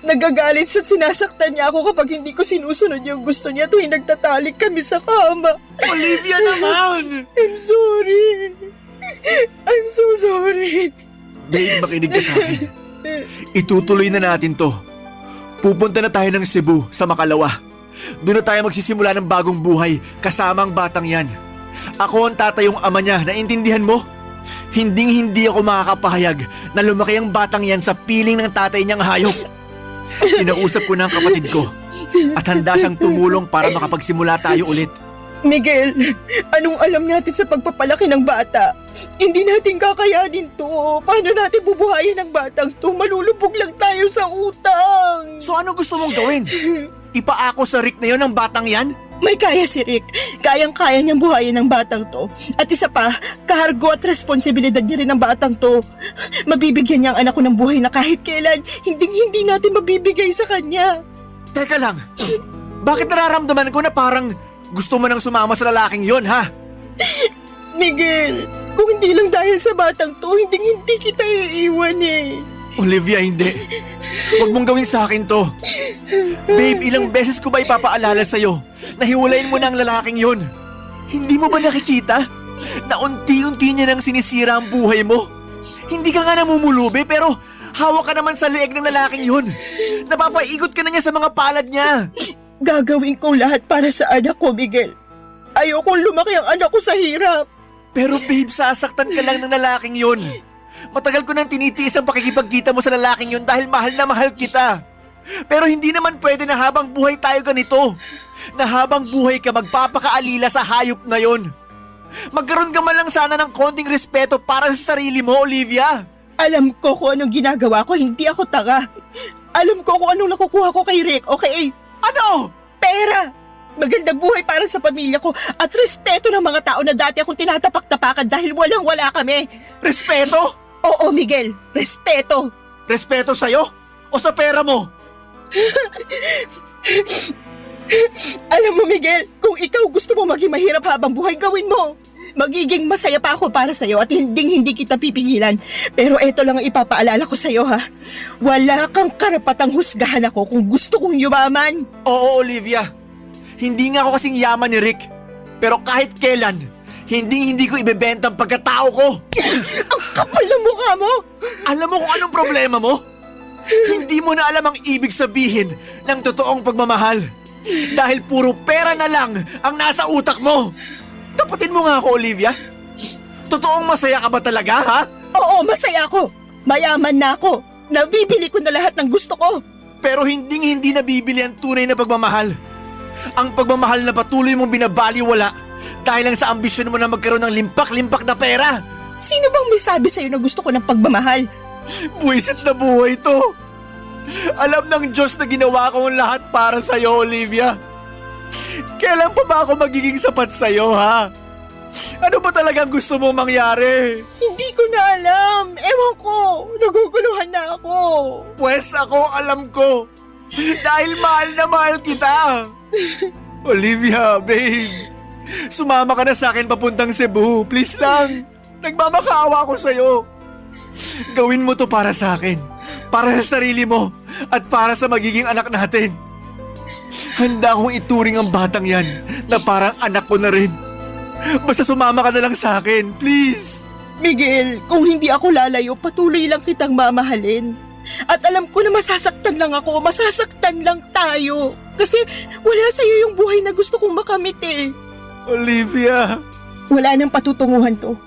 Nagagalit siya at sinasaktan niya ako kapag hindi ko sinusunod yung gusto niya tuwing nagtatalik kami sa kama. Olivia naman! I'm sorry. I'm so sorry. Babe, makinig ka sa akin. Itutuloy na natin to. Pupunta na tayo ng Cebu sa Makalawa. Doon na tayo magsisimula ng bagong buhay kasama ang batang yan. Ako ang tatayong ama niya, naintindihan mo? Hindi ako makakapahayag na lumaki ang batang yan sa piling ng tatay niyang hayop. Kinausap ko na ang kapatid ko at handa siyang tumulong para makapagsimula tayo ulit. Miguel, anong alam natin sa pagpapalaki ng bata? Hindi natin kakayanin to. Paano natin bubuhayin ang batang to? Malulubog lang tayo sa utang. So ano gusto mong gawin? Ipaako sa Rick na yon ang batang yan? May kaya si Rick. Kayang-kaya niyang buhayin ang batang to. At isa pa, kahargo at responsibilidad niya rin ang batang to. Mabibigyan niya ang anak ko ng buhay na kahit kailan, hindi natin mabibigay sa kanya. Teka lang, bakit nararamdaman ko na parang gusto mo nang sumama sa lalaking yon, ha? Miguel, kung hindi lang dahil sa batang to, hindi kita iiwan eh. Olivia, hindi. Huwag mong gawin sa akin to. Babe, ilang beses ko ba ipapaalala sa'yo na hiwalayin mo na ang lalaking yon? Hindi mo ba nakikita na unti-unti niya nang sinisira ang buhay mo? Hindi ka nga namumulubi pero hawak ka naman sa leeg ng lalaking yon. Napapaigot ka na niya sa mga palad niya. Gagawin ko lahat para sa anak ko, Miguel. Ayokong lumaki ang anak ko sa hirap. Pero babe, sasaktan ka lang ng lalaking yon. Matagal ko nang tinitiis ang pakikipagkita mo sa lalaking yun dahil mahal na mahal kita. Pero hindi naman pwede na habang buhay tayo ganito. Na habang buhay ka magpapakaalila sa hayop na yon. Magkaroon ka man lang sana ng konting respeto para sa sarili mo, Olivia. Alam ko kung anong ginagawa ko, hindi ako tanga. Alam ko kung anong nakukuha ko kay Rick, okay? Ano? Pera! magandang buhay para sa pamilya ko at respeto ng mga tao na dati akong tinatapak-tapakan dahil walang-wala kami. Respeto? Oo, Miguel, respeto. Respeto sa'yo? O sa pera mo? Alam mo, Miguel, kung ikaw gusto mo maging mahirap habang buhay, gawin mo. Magiging masaya pa ako para sa'yo at hindi kita pipigilan. Pero eto lang ang ipapaalala ko sa'yo, ha. Wala kang karapatang husgahan ako kung gusto kong yumaman. Oo, Olivia. Hindi nga ako kasing yaman ni Rick. Pero kahit kailan, hindi ko ibebenta ang pagkatao ko. Ang kapal ng mukha mo. Alam mo kung anong problema mo? Hindi mo na alam ang ibig sabihin ng totoong pagmamahal. Dahil puro pera na lang ang nasa utak mo. Tapatin mo nga ako, Olivia. Totoong masaya ka ba talaga, ha? Oo, masaya ako. Mayaman na ako. Nabibili ko na lahat ng gusto ko. Pero hindi nabibili ang tunay na pagmamahal. Ang pagmamahal na patuloy mong binabaliwala dahil lang sa ambisyon mo na magkaroon ng limpak-limpak na pera. Sino bang may sabi sa'yo na gusto ko ng pagmamahal? Buwisit na buhay to. Alam ng Diyos na ginawa ko ang lahat para sa'yo, Olivia. Kailan pa ba ako magiging sapat sa'yo, ha? Ano ba talagang gusto mo mangyari? Hindi ko na alam. Ewan ko. Naguguluhan na ako. Pwes ako alam ko. Dahil mahal na mahal kita. Olivia, babe. Sumama ka na sa akin papuntang Cebu. Please lang. Nagmamakaawa ko sa'yo. Gawin mo to para sa akin. Para sa sarili mo. At para sa magiging anak natin. Handa akong ituring ang batang yan na parang anak ko na rin. Basta sumama ka na lang sa akin, please. Miguel, kung hindi ako lalayo, patuloy lang kitang mamahalin. At alam ko na masasaktan lang ako, masasaktan lang tayo. Kasi wala sa'yo yung buhay na gusto kong makamit eh. Olivia. Wala nang patutunguhan to.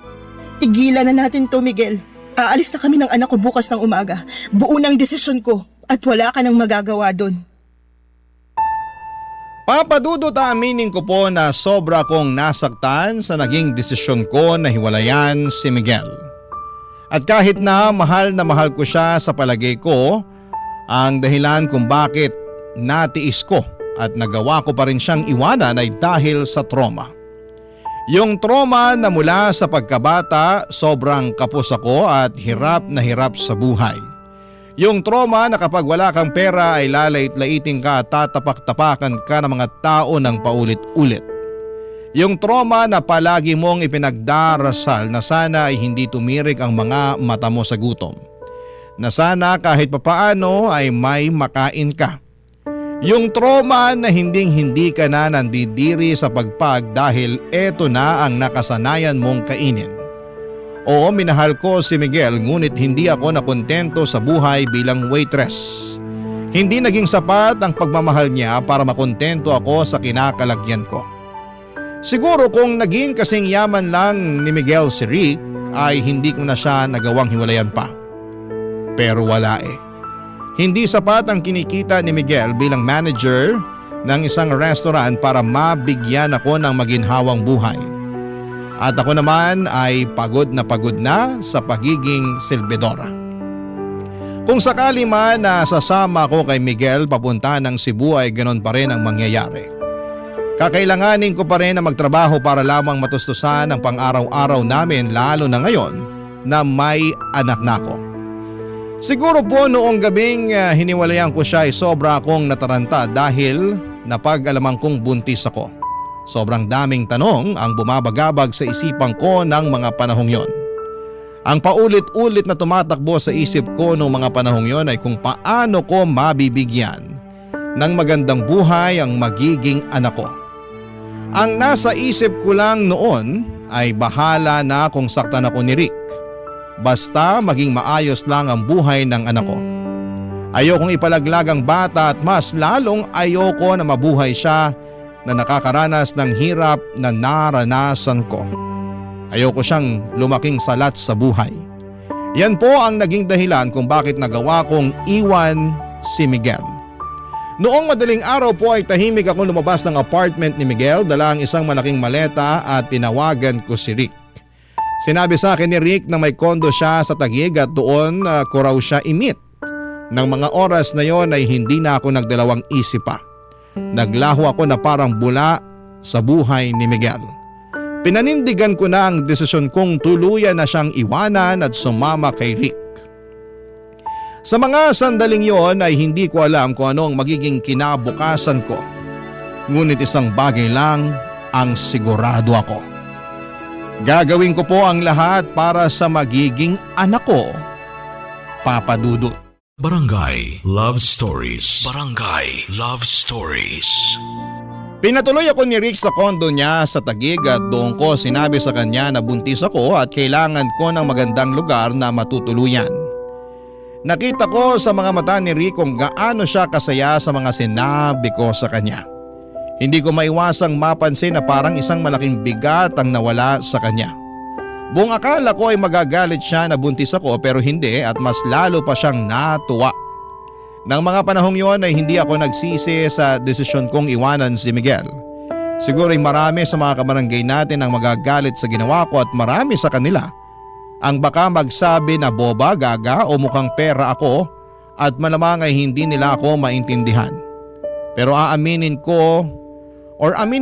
Tigilan na natin to, Miguel. Aalis na kami ng anak ko bukas ng umaga. Buo ng desisyon ko at wala ka nang magagawa doon. Papadudot aminin ko po na sobra kong nasaktan sa naging desisyon ko na hiwalayan si Miguel. At kahit na mahal ko siya sa palagay ko, ang dahilan kung bakit natiis ko at nagawa ko pa rin siyang iwanan ay dahil sa trauma. Yung trauma na mula sa pagkabata, sobrang kapos ako at hirap na hirap sa buhay. Yung trauma na kapag wala kang pera ay lalait-laiting ka at tatapak-tapakan ka ng mga tao ng paulit-ulit. Yung trauma na palagi mong ipinagdarasal na sana ay hindi tumirik ang mga mata mo sa gutom. Na sana kahit papaano ay may makain ka. Yung trauma na hindi ka na nandidiri sa pagpag dahil eto na ang nakasanayan mong kainin. Oo, minahal ko si Miguel ngunit hindi ako nakontento sa buhay bilang waitress. Hindi naging sapat ang pagmamahal niya para makontento ako sa kinakalagyan ko. Siguro kung naging kasing yaman lang ni Miguel si Rick ay hindi ko na siya nagawang hiwalayan pa. Pero wala eh. Hindi sapat ang kinikita ni Miguel bilang manager ng isang restaurant para mabigyan ako ng maginhawang buhay. At ako naman ay pagod na sa pagiging silbidora. Kung sakali man na sasama ko kay Miguel papunta ng Cebu ay ganon pa rin ang mangyayari. Kakailanganin ko pa rin na magtrabaho para lamang matustusan ang pang-araw-araw namin lalo na ngayon na may anak na ako. Siguro po noong gabing hiniwalayan ko siya ay sobra akong nataranta dahil napag-alaman kong buntis ako. Sobrang daming tanong ang bumabagabag sa isipan ko ng mga panahong yon. Ang paulit-ulit na tumatakbo sa isip ko noong mga panahong yon ay kung paano ko mabibigyan ng magandang buhay ang magiging anak ko. Ang nasa isip ko lang noon ay bahala na kung saktan ako ni Rick. Basta maging maayos lang ang buhay ng anak ko. Ayokong ipalaglag ang bata at mas lalong ayoko na mabuhay siya na nakakaranas ng hirap na naranasan ko. Ayoko siyang lumaking salat sa buhay. Yan po ang naging dahilan kung bakit nagawa kong iwan si Miguel. Noong madaling araw po ay tahimik akong lumabas ng apartment ni Miguel, dala ang isang malaking maleta at tinawagan ko si Rick. Sinabi sa akin ni Rick na may kondo siya sa Taguig at doon ko raw siya i-meet. Nang mga oras na yon ay hindi na ako nagdalawang isip pa. naglaho ako na parang bula sa buhay ni Miguel. Pinanindigan ko na ang desisyon kong tuluyan na siyang iwanan at sumama kay Rick. Sa mga sandaling yon ay hindi ko alam kung ano ang magiging kinabukasan ko. Ngunit isang bagay lang ang sigurado ako. Gagawin ko po ang lahat para sa magiging anak ko, Papa Dudut. Barangay Love Stories. Barangay Love Stories. Pinatuloy ako ni Rick sa kondo niya sa Taguig at doon ko sinabi sa kanya na buntis ako at kailangan ko ng magandang lugar na matutuluyan. Nakita ko sa mga mata ni Rick kung gaano siya kasaya sa mga sinabi ko sa kanya. Hindi ko maiwasang mapansin na parang isang malaking bigat ang nawala sa kanya. Buong akala ko ay magagalit siya na buntis ako pero hindi at mas lalo pa siyang natuwa. Nang mga panahong yon ay hindi ako nagsisi sa desisyon kong iwanan si Miguel. Siguro ay marami sa mga kabarangay natin ang magagalit sa ginawa ko at marami sa kanila ang baka magsabi na boba, gaga o mukhang pera ako at malamang ay hindi nila ako maintindihan. Pero aminin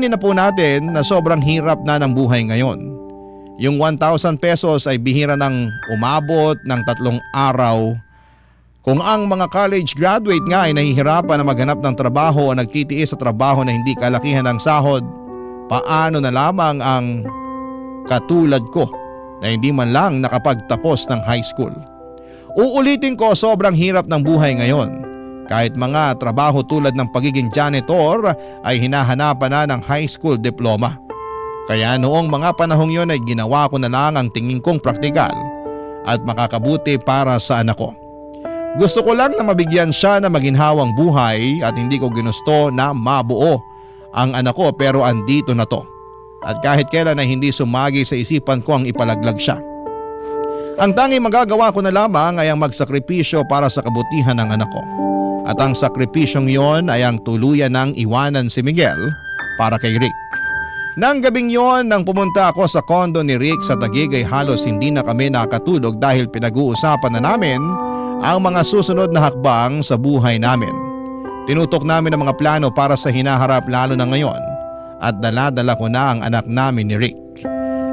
na po natin na sobrang hirap na ng buhay ngayon. Yung 1,000 pesos ay bihira ng umabot ng 3 araw. Kung ang mga college graduate nga ay nahihirapan na maghanap ng trabaho o nagtitiis sa trabaho na hindi kalakihan ng sahod, paano na lamang ang katulad ko na hindi man lang nakapagtapos ng high school? Uulitin ko, sobrang hirap ng buhay ngayon. Kahit mga trabaho tulad ng pagiging janitor ay hinahanapan na ng high school diploma. Kaya noong mga panahong yon ay ginawa ko na lang ang tingin kong praktikal at makakabuti para sa anak ko. Gusto ko lang na mabigyan siya na maginhawang buhay at hindi ko ginusto na mabuo ang anak ko pero andito na to. At kahit kailan ay hindi sumagi sa isipan ko ang ipalaglag siya. Ang tanging magagawa ko na lamang ay ang magsakripisyo para sa kabutihan ng anak ko. At ang sakripisyong yon ay ang tuluyan ng iwanan si Miguel para kay Rick. Nang gabing yon nang pumunta ako sa kondo ni Rick sa Taguig ay halos hindi na kami nakatulog dahil pinag-uusapan na namin ang mga susunod na hakbang sa buhay namin. Tinutok namin ang mga plano para sa hinaharap lalo na ngayon at dala-dala ko na ang anak namin ni Rick.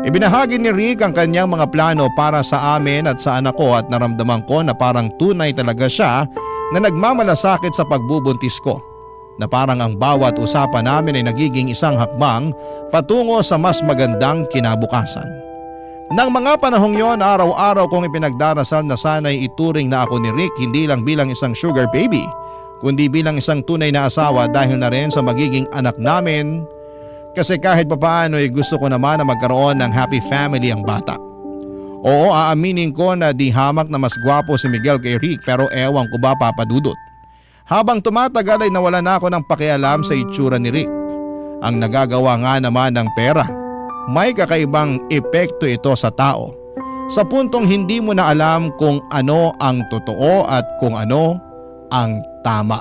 Ibinahagi ni Rick ang kanyang mga plano para sa amin at sa anak ko at naramdaman ko na parang tunay talaga siya na nagmamalasakit sa pagbubuntis ko. Na parang ang bawat usapan namin ay nagiging isang hakbang patungo sa mas magandang kinabukasan. Nang mga panahong yon, araw-araw kong ipinagdarasal na sana'y ituring na ako ni Rick hindi lang bilang isang sugar baby, kundi bilang isang tunay na asawa dahil na rin sa magiging anak namin. Kasi kahit papaano ay gusto ko naman na magkaroon ng happy family ang bata. Oo, aaminin ko na di hamak na mas gwapo si Miguel kay Rick pero ewan ko ba, Papa Dudut. Habang tumatagal ay nawala na ako ng pakialam sa itsura ni Rick. Ang nagagawa nga naman ng pera. May kakaibang epekto ito sa tao. Sa puntong hindi mo na alam kung ano ang totoo at kung ano ang tama.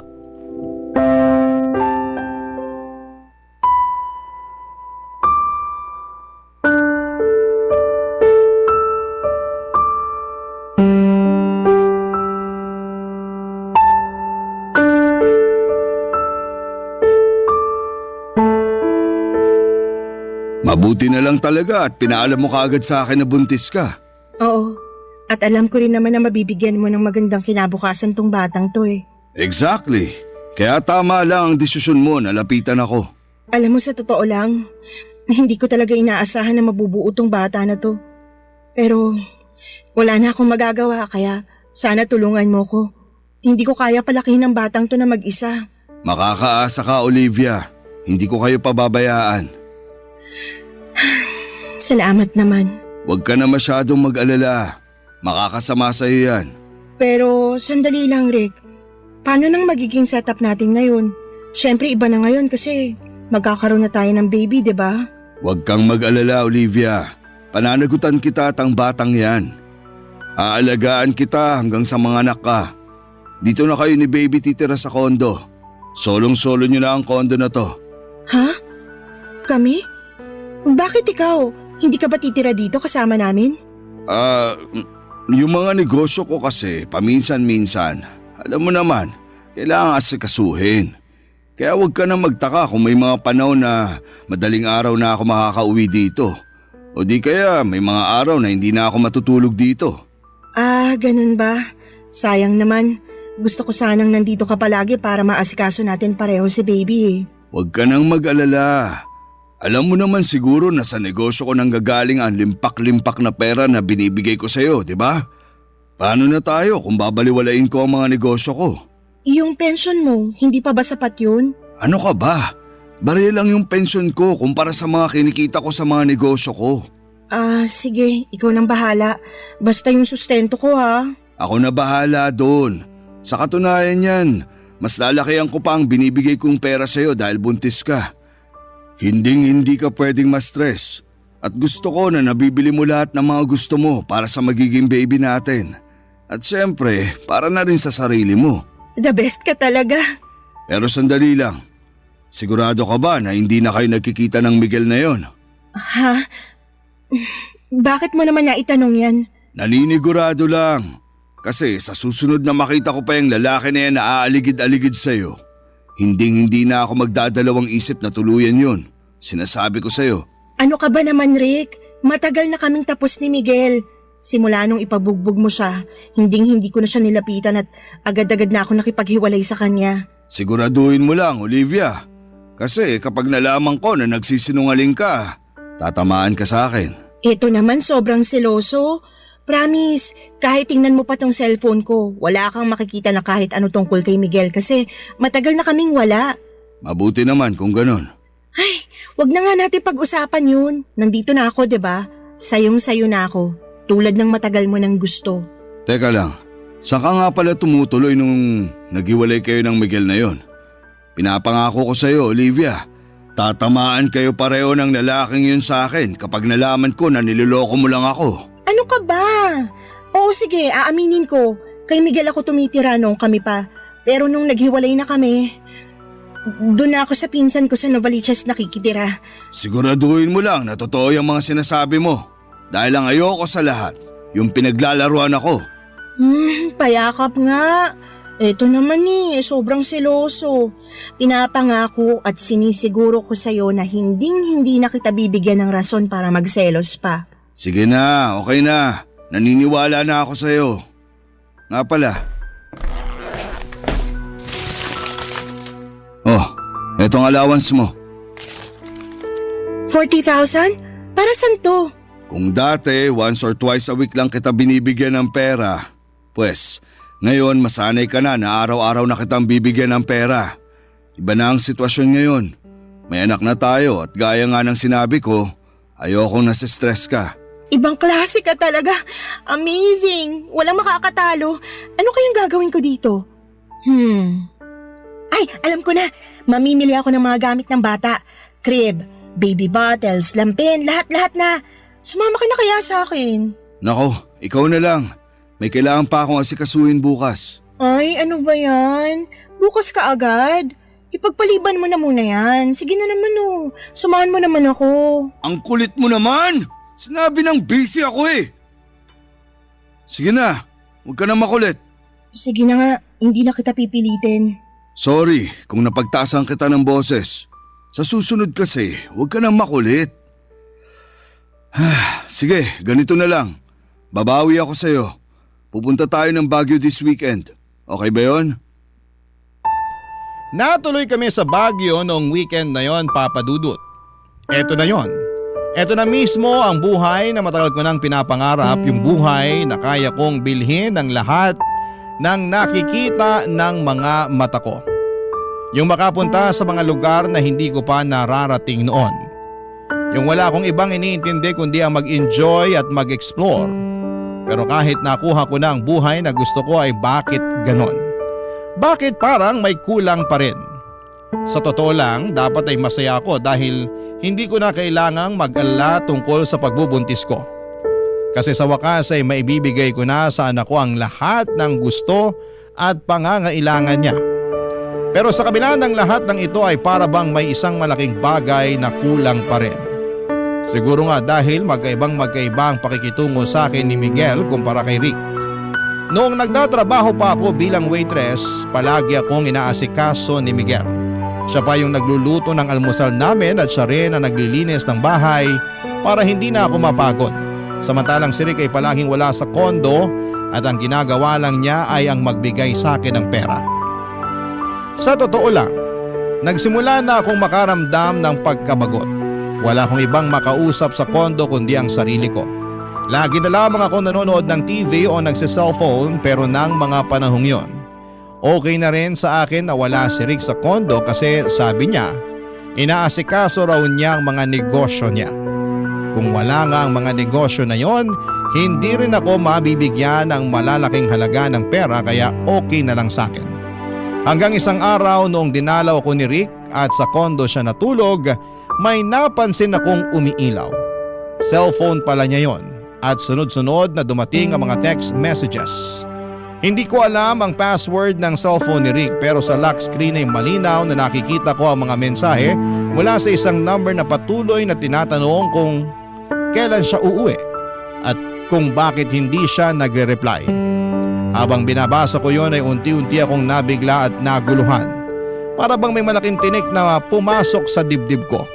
Mabuti na lang talaga at pinaalam mo kaagad sa akin na buntis ka. Oo, at alam ko rin naman na mabibigyan mo ng magandang kinabukasan tong batang to eh. Exactly. Kaya tama lang ang desisyon mo na lapitan ako. Alam mo, sa totoo lang, hindi ko talaga inaasahan na mabubuo tong bata na to. Pero wala na akong magagawa kaya sana tulungan mo ko. Hindi ko kaya palakihin ang batang to na mag-isa. Makakaasa ka, Olivia. Hindi ko kayo pababayaan. Salamat naman. Huwag ka na masyadong mag-alala. Makakasama sa'yo yan. Pero sandali lang, Rick. Paano nang magiging setup natin ngayon? Siyempre iba na ngayon kasi magkakaroon na tayo ng baby, di ba? Huwag kang mag-alala, Olivia. Pananagutan kita at ang batang yan. Aalagaan kita hanggang sa mga anak ka. Dito na kayo ni baby titira sa kondo. Solong-solo nyo na ang kondo na to. Ha? Kami? Bakit ikaw? Hindi ka ba titira dito kasama namin? Yung mga negosyo ko kasi paminsan-minsan. Alam mo naman, kailangan asikasuhin. Kaya huwag ka na magtaka kung may mga panahon na madaling araw na ako makakauwi dito. O di kaya may mga araw na hindi na ako matutulog dito. Ah, ganun ba? Sayang naman. Gusto ko sanang nandito ka palagi para maasikaso natin pareho si baby eh. Huwag ka nang mag-alala. Alam mo naman siguro na sa negosyo ko nang gagaling ang limpak-limpak na pera na binibigay ko sa'yo, di ba? Paano na tayo kung babaliwalain ko ang mga negosyo ko? Yung pension mo, hindi pa ba sapat yun? Ano ka ba? Baril lang yung pension ko kumpara sa mga kinikita ko sa mga negosyo ko. Ah, sige, ikaw nang bahala. Basta yung sustento ko ha. Ako na bahala doon. Sa katunayan yan, mas lalakihan ko pa ang binibigay kong pera sa'yo dahil buntis ka. Hindi ka pwedeng ma-stress. At gusto ko na nabibili mo lahat ng mga gusto mo para sa magiging baby natin. At syempre, para na rin sa sarili mo. The best ka talaga. Pero sandali lang. Sigurado ka ba na hindi na kayo nagkikita ng Miguel na yon? Ha? Bakit mo naman naitanong yan? Naninigurado lang. Kasi sa susunod na makita ko pa yung lalaki na yan na aaligid-aligid sa'yo, hindi na ako magdadalawang isip na tuluyan yon. Sinasabi ko sa'yo. Ano ka ba naman, Rick? Matagal na kaming tapos ni Miguel. Simula nung ipabugbog mo siya, hindi ko na siya nilapitan at agad-agad na ako nakipaghiwalay sa kanya. Siguraduhin mo lang, Olivia. Kasi kapag nalaman ko na nagsisinungaling ka, tatamaan ka sa akin. Ito naman sobrang seloso. Promise, kahit tingnan mo pa tong cellphone ko, wala kang makikita na kahit ano tungkol kay Miguel kasi matagal na kaming wala. Mabuti naman kung ganon. Ay, wag na nga natin pag-usapan yun. Nandito na ako, 'di ba? Sayong-sayo na ako. Tulad ng matagal mo nang gusto. Teka lang, saan ka nga pala tumutuloy nung naghiwalay kayo ng Miguel na yon? Pinapangako ko sa'yo, Olivia. Tatamaan kayo pareho ng lalaking yun sa akin kapag nalaman ko na niloloko mo lang ako. Ano ka ba? Oo sige, aaminin ko. Kay Miguel ako tumitira nung kami pa. Pero nung naghiwalay na kami, doon na ako sa pinsan ko sa Novaliches nakikitira. Siguraduhin mo lang na totoo yung mga sinasabi mo. Dahil ang ayoko sa lahat, yung pinaglalaruan ako. Payakap nga. Eto naman sobrang seloso. Pinapangako at sinisiguro ko sa'yo na hindi na kita bibigyan ng rason para magselos pa. Sige na, okay na. Naniniwala na ako sa'yo. Nga pala. Oh, etong allowance mo. 40,000? Para saan to? Kung dati, once or twice a week lang kita binibigyan ng pera, pues ngayon masanay ka na araw-araw na kitang bibigyan ng pera. Iba na ang sitwasyon ngayon. May anak na tayo at gaya nga ng sinabi ko, ayokong nasistress ka. Ibang klase ka talaga. Amazing. Walang makakatalo. Ano kayang gagawin ko dito? Ay, alam ko na. Mamimili ako ng mga gamit ng bata. Crib, baby bottles, lampin, lahat-lahat na. Sumama ka na kaya sa akin? Nako, ikaw na lang. May kailangan pa akong asikasuhin bukas. Ay, ano ba yan? Bukas ka agad? Ipagpaliban mo na muna yan. Sige na naman Sumahan mo naman ako. Ang kulit mo naman! Sinabi ng busy ako eh. Sige na, huwag ka na makulit. Sige na nga, hindi na kita pipilitin. Sorry kung napagtasan kita ng boses. Sa susunod kasi, huwag ka na makulit. Sige, ganito na lang. Babawi ako sa'yo. Pupunta tayo ng Baguio this weekend. Okay ba yon? Natuloy kami sa Baguio noong weekend na yon, Papa Dudut. Eto na yon. Eto na mismo ang buhay na matagal ko nang pinapangarap, yung buhay na kaya kong bilhin ng lahat ng nakikita ng mga mata ko. Yung makapunta sa mga lugar na hindi ko pa nararating noon. Yung wala akong ibang iniintindi kundi ang mag-enjoy at mag-explore. Pero kahit nakuha ko na ang buhay na gusto ko ay bakit ganon? Bakit parang may kulang pa rin? Sa totoo lang, dapat ay masaya ako dahil hindi ko na kailangang mag-alala tungkol sa pagbubuntis ko. Kasi sa wakas ay maibibigay ko na sa anak ko ang lahat ng gusto at pangangailangan niya. Pero sa kabila ng lahat ng ito ay para bang may isang malaking bagay na kulang pa rin. Siguro nga dahil magkaibang ang pakikitungo sa akin ni Miguel kumpara kay Rick. Noong nagtatrabaho pa ako bilang waitress, palagi akong inaasikaso ni Miguel. Siya pa yung nagluluto ng almusal namin at siya rin ang naglilinis ng bahay para hindi na ako mapagod. Samantalang si Rick ay palaging wala sa kondo at ang ginagawa lang niya ay ang magbigay sa akin ng pera. Sa totoo lang, nagsimula na akong makaramdam ng pagkabagot. Wala akong ibang makausap sa kondo kundi ang sarili ko. Lagi na lamang ako nanonood ng TV o nagsiselfone pero ng mga panahong yon. Okay na rin sa akin na wala si Rick sa kondo kasi sabi niya, inaasikaso raw niya ang mga negosyo niya. Kung wala nga ang mga negosyo na yon, hindi rin ako mabibigyan ng malalaking halaga ng pera kaya okay na lang sa akin. Hanggang isang araw noong dinalaw ko ni Rick at sa kondo siya natulog, may napansin akong umiilaw. Cellphone pala niya yon at sunod-sunod na dumating ang mga text messages. Hindi ko alam ang password ng cellphone ni Rick pero sa lock screen ay malinaw na nakikita ko ang mga mensahe mula sa isang number na patuloy na tinatanong kung kailan siya uuwi at kung bakit hindi siya nagre-reply. Habang binabasa ko yon ay unti-unti akong nabigla at naguluhan. Para bang may malaking tinik na pumasok sa dibdib ko.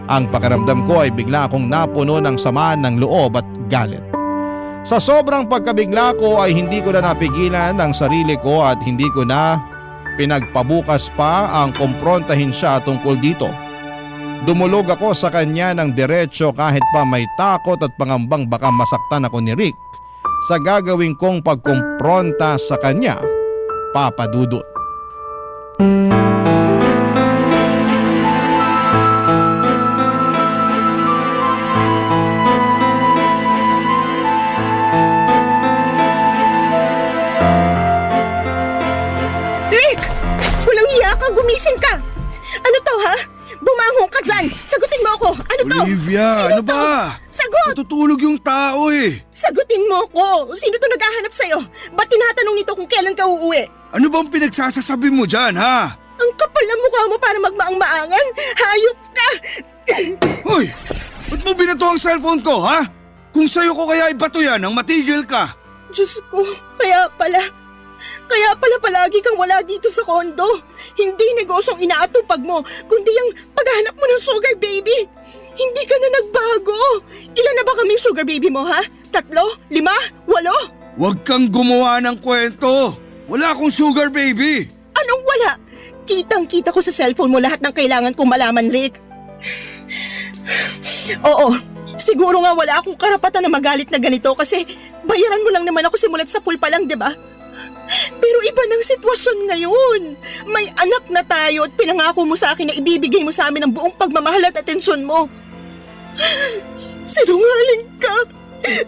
Ang pakiramdam ko ay bigla akong napuno ng sama ng loob at galit. Sa sobrang pagkabigla ko ay hindi ko na napigilan ang sarili ko at hindi ko na pinagpabukas pa ang kumprontahin siya tungkol dito. Dumulog ako sa kanya ng diretsyo kahit pa may takot at pangambang baka masaktan ako ni Rick sa gagawin kong pagkumpronta sa kanya, Papa Dudut. Gumising ka! Ano to ha? Bumangon ka dyan! Sagutin mo ako! Ano to? Olivia, Sino ano to? ba? Sagot! Natutulog yung tao eh. Sagutin mo ako! Sino to naghahanap sa'yo? Ba't tinatanong nito kung kailan ka uuwi? Ano bang pinagsasasabi mo dyan, ha? Ang kapal ng mukha mo para magmaang-maangan! Hayop ka! Hoy, ba't mo binato ang cellphone ko, ha? Kung sa'yo ko kaya ibato yan nang matigil ka. Diyos ko, kaya pala palagi kang wala dito sa kondo. Hindi negosyong inaatupag mo, kundi ang paghahanap mo ng sugar baby. Hindi ka na nagbago. Ilan na ba kaming sugar baby mo, ha? 3, 5, 8? Huwag kang gumawa ng kwento. Wala akong sugar baby. Anong wala? Kitang-kita ko sa cellphone mo lahat ng kailangan kong malaman, Rick. Oo, siguro nga wala akong karapatan na magalit na ganito kasi bayaran mo lang naman ako simulat sa pool pa lang, di ba? Pero iba ng sitwasyon ngayon. May anak na tayo at pinangako mo sa akin na ibibigay mo sa amin ang buong pagmamahal at atensyon mo. Sinungaling ka!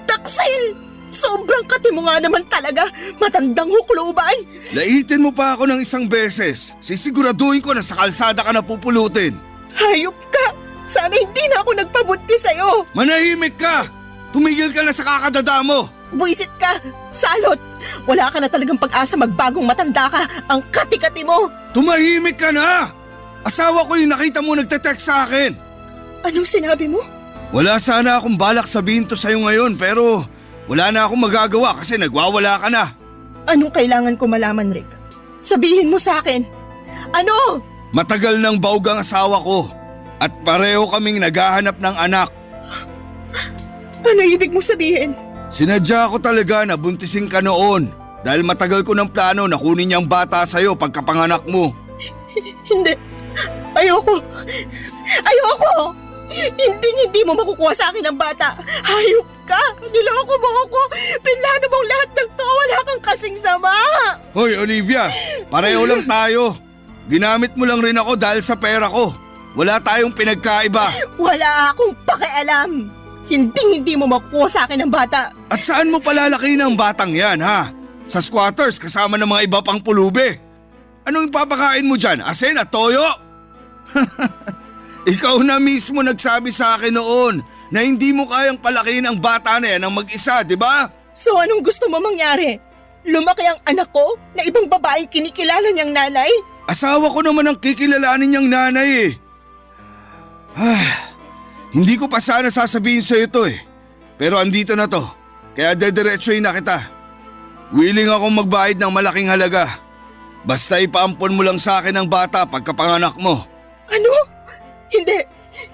Taksil! Sobrang kati mo nga naman talaga. Matandang hukluban. Laitin mo pa ako ng isang beses. Sisiguraduhin ko na sa kalsada ka na pupulutin. Hayop ka! Sana hindi na ako nagpabunti sa'yo. Manahimik ka! Tumigil ka na sa kakadada mo! Buisit ka! Salot! Wala ka na talagang pag-asa magbagong matanda ka. Ang kati-kati mo! Tumahimik ka na! Asawa ko yung nakita mo nagte-text sa akin. Anong sinabi mo? Wala sana akong balak sabihin to sa'yo ngayon pero wala na akong magagawa kasi nagwawala ka na. Anong kailangan ko malaman, Rick? Sabihin mo sa akin. Ano? Matagal nang baog ang asawa ko at pareho kaming naghahanap ng anak. Ano ibig mo sabihin? Sinadya ko talaga na buntisin ka noon dahil matagal ko ng plano na kunin niyang bata sa'yo pagkapanganak mo. Hindi. Ayoko. Hindi mo makukuha sa akin ang bata. Hayop ka. Niloko mo ako. Pinlano mong lahat ng to. Wala kang kasing sama. Hoy Olivia, pareho lang tayo. Ginamit mo lang rin ako dahil sa pera ko. Wala tayong pinagkaiba. Wala akong pakialam. Hindi mo makukuha sa akin ang bata. At saan mo palalaki ng batang yan, ha? Sa squatters kasama ng mga iba pang pulubi. Anong ipapakain mo dyan? Asin at toyo? Ikaw na mismo nagsabi sa akin noon na hindi mo kayang palakihin ang bata na yan ng mag-isa, di ba? So anong gusto mo mangyari? Lumaki ang anak ko na ibang babaeng kinikilala niyang nanay? Asawa ko naman ang kikilalanin niyang nanay eh. Hindi ko pa sana sasabihin sa'yo to eh. Pero andito na to, kaya dediretsuhin na kita. Willing akong magbayad ng malaking halaga. Basta ipaampon mo lang sa akin ang bata pagkapanganak mo. Ano? Hindi.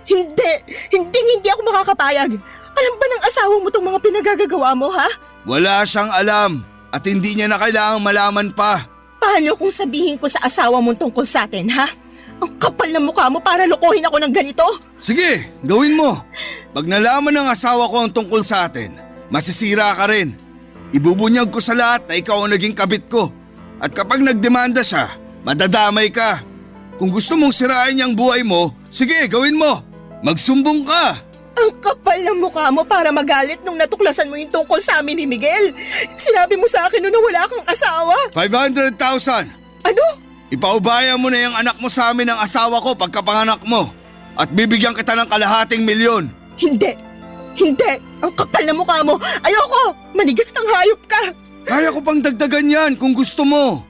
Hindi ako makakapayag. Alam ba ng asawa mo tong mga pinagagagawa mo, ha? Wala siyang alam at hindi niya na kailangang malaman pa. Paano kung sabihin ko sa asawa mo tungkol sa atin, ha? Ang kapal ng mukha mo para lokohin ako ng ganito? Sige, gawin mo. Pag nalaman ng asawa ko ang tungkol sa atin, masisira ka rin. Ibubunyag ko sa lahat na ikaw ang naging kabit ko. At kapag nagdemanda siya, madadamay ka. Kung gusto mong sirain niyang buhay mo, sige, gawin mo. Magsumbong ka. Ang kapal ng mukha mo para magalit nung natuklasan mo yung tungkol sa amin ni Miguel. Sinabi mo sa akin noon na wala kang asawa. 500,000. Ano? Ipaubaya mo na yung anak mo sa amin ng asawa ko pagkapanganak mo. At bibigyan kita ng kalahating milyon. Hindi. Ang kapal ng mukha mo. Ayoko. Manigas kang hayop ka. Kaya ko pang dagdagan yan kung gusto mo.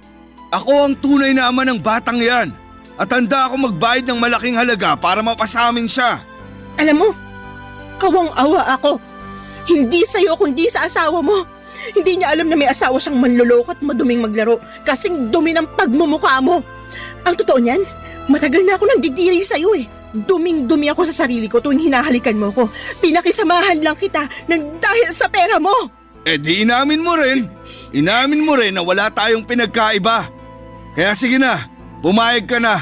Ako ang tunay na ama ng batang yan. At handa ako magbayad ng malaking halaga para mapasamin siya. Alam mo, awang-awa ako. Hindi sa'yo kundi sa asawa mo. Hindi niya alam na may asawa siyang manloloko at maduming maglaro. Kasing dumi ng pagmumukha mo. Ang totoo niyan, matagal na ako nagdidiri sa'yo eh. Duming-dumi ako sa sarili ko tuwing hinahalikan mo ko. Pinakisamahan lang kita ng dahil sa pera mo. Eh di inamin mo rin. Inamin mo rin na wala tayong pinagkaiba. Kaya sige na, pumayag ka na.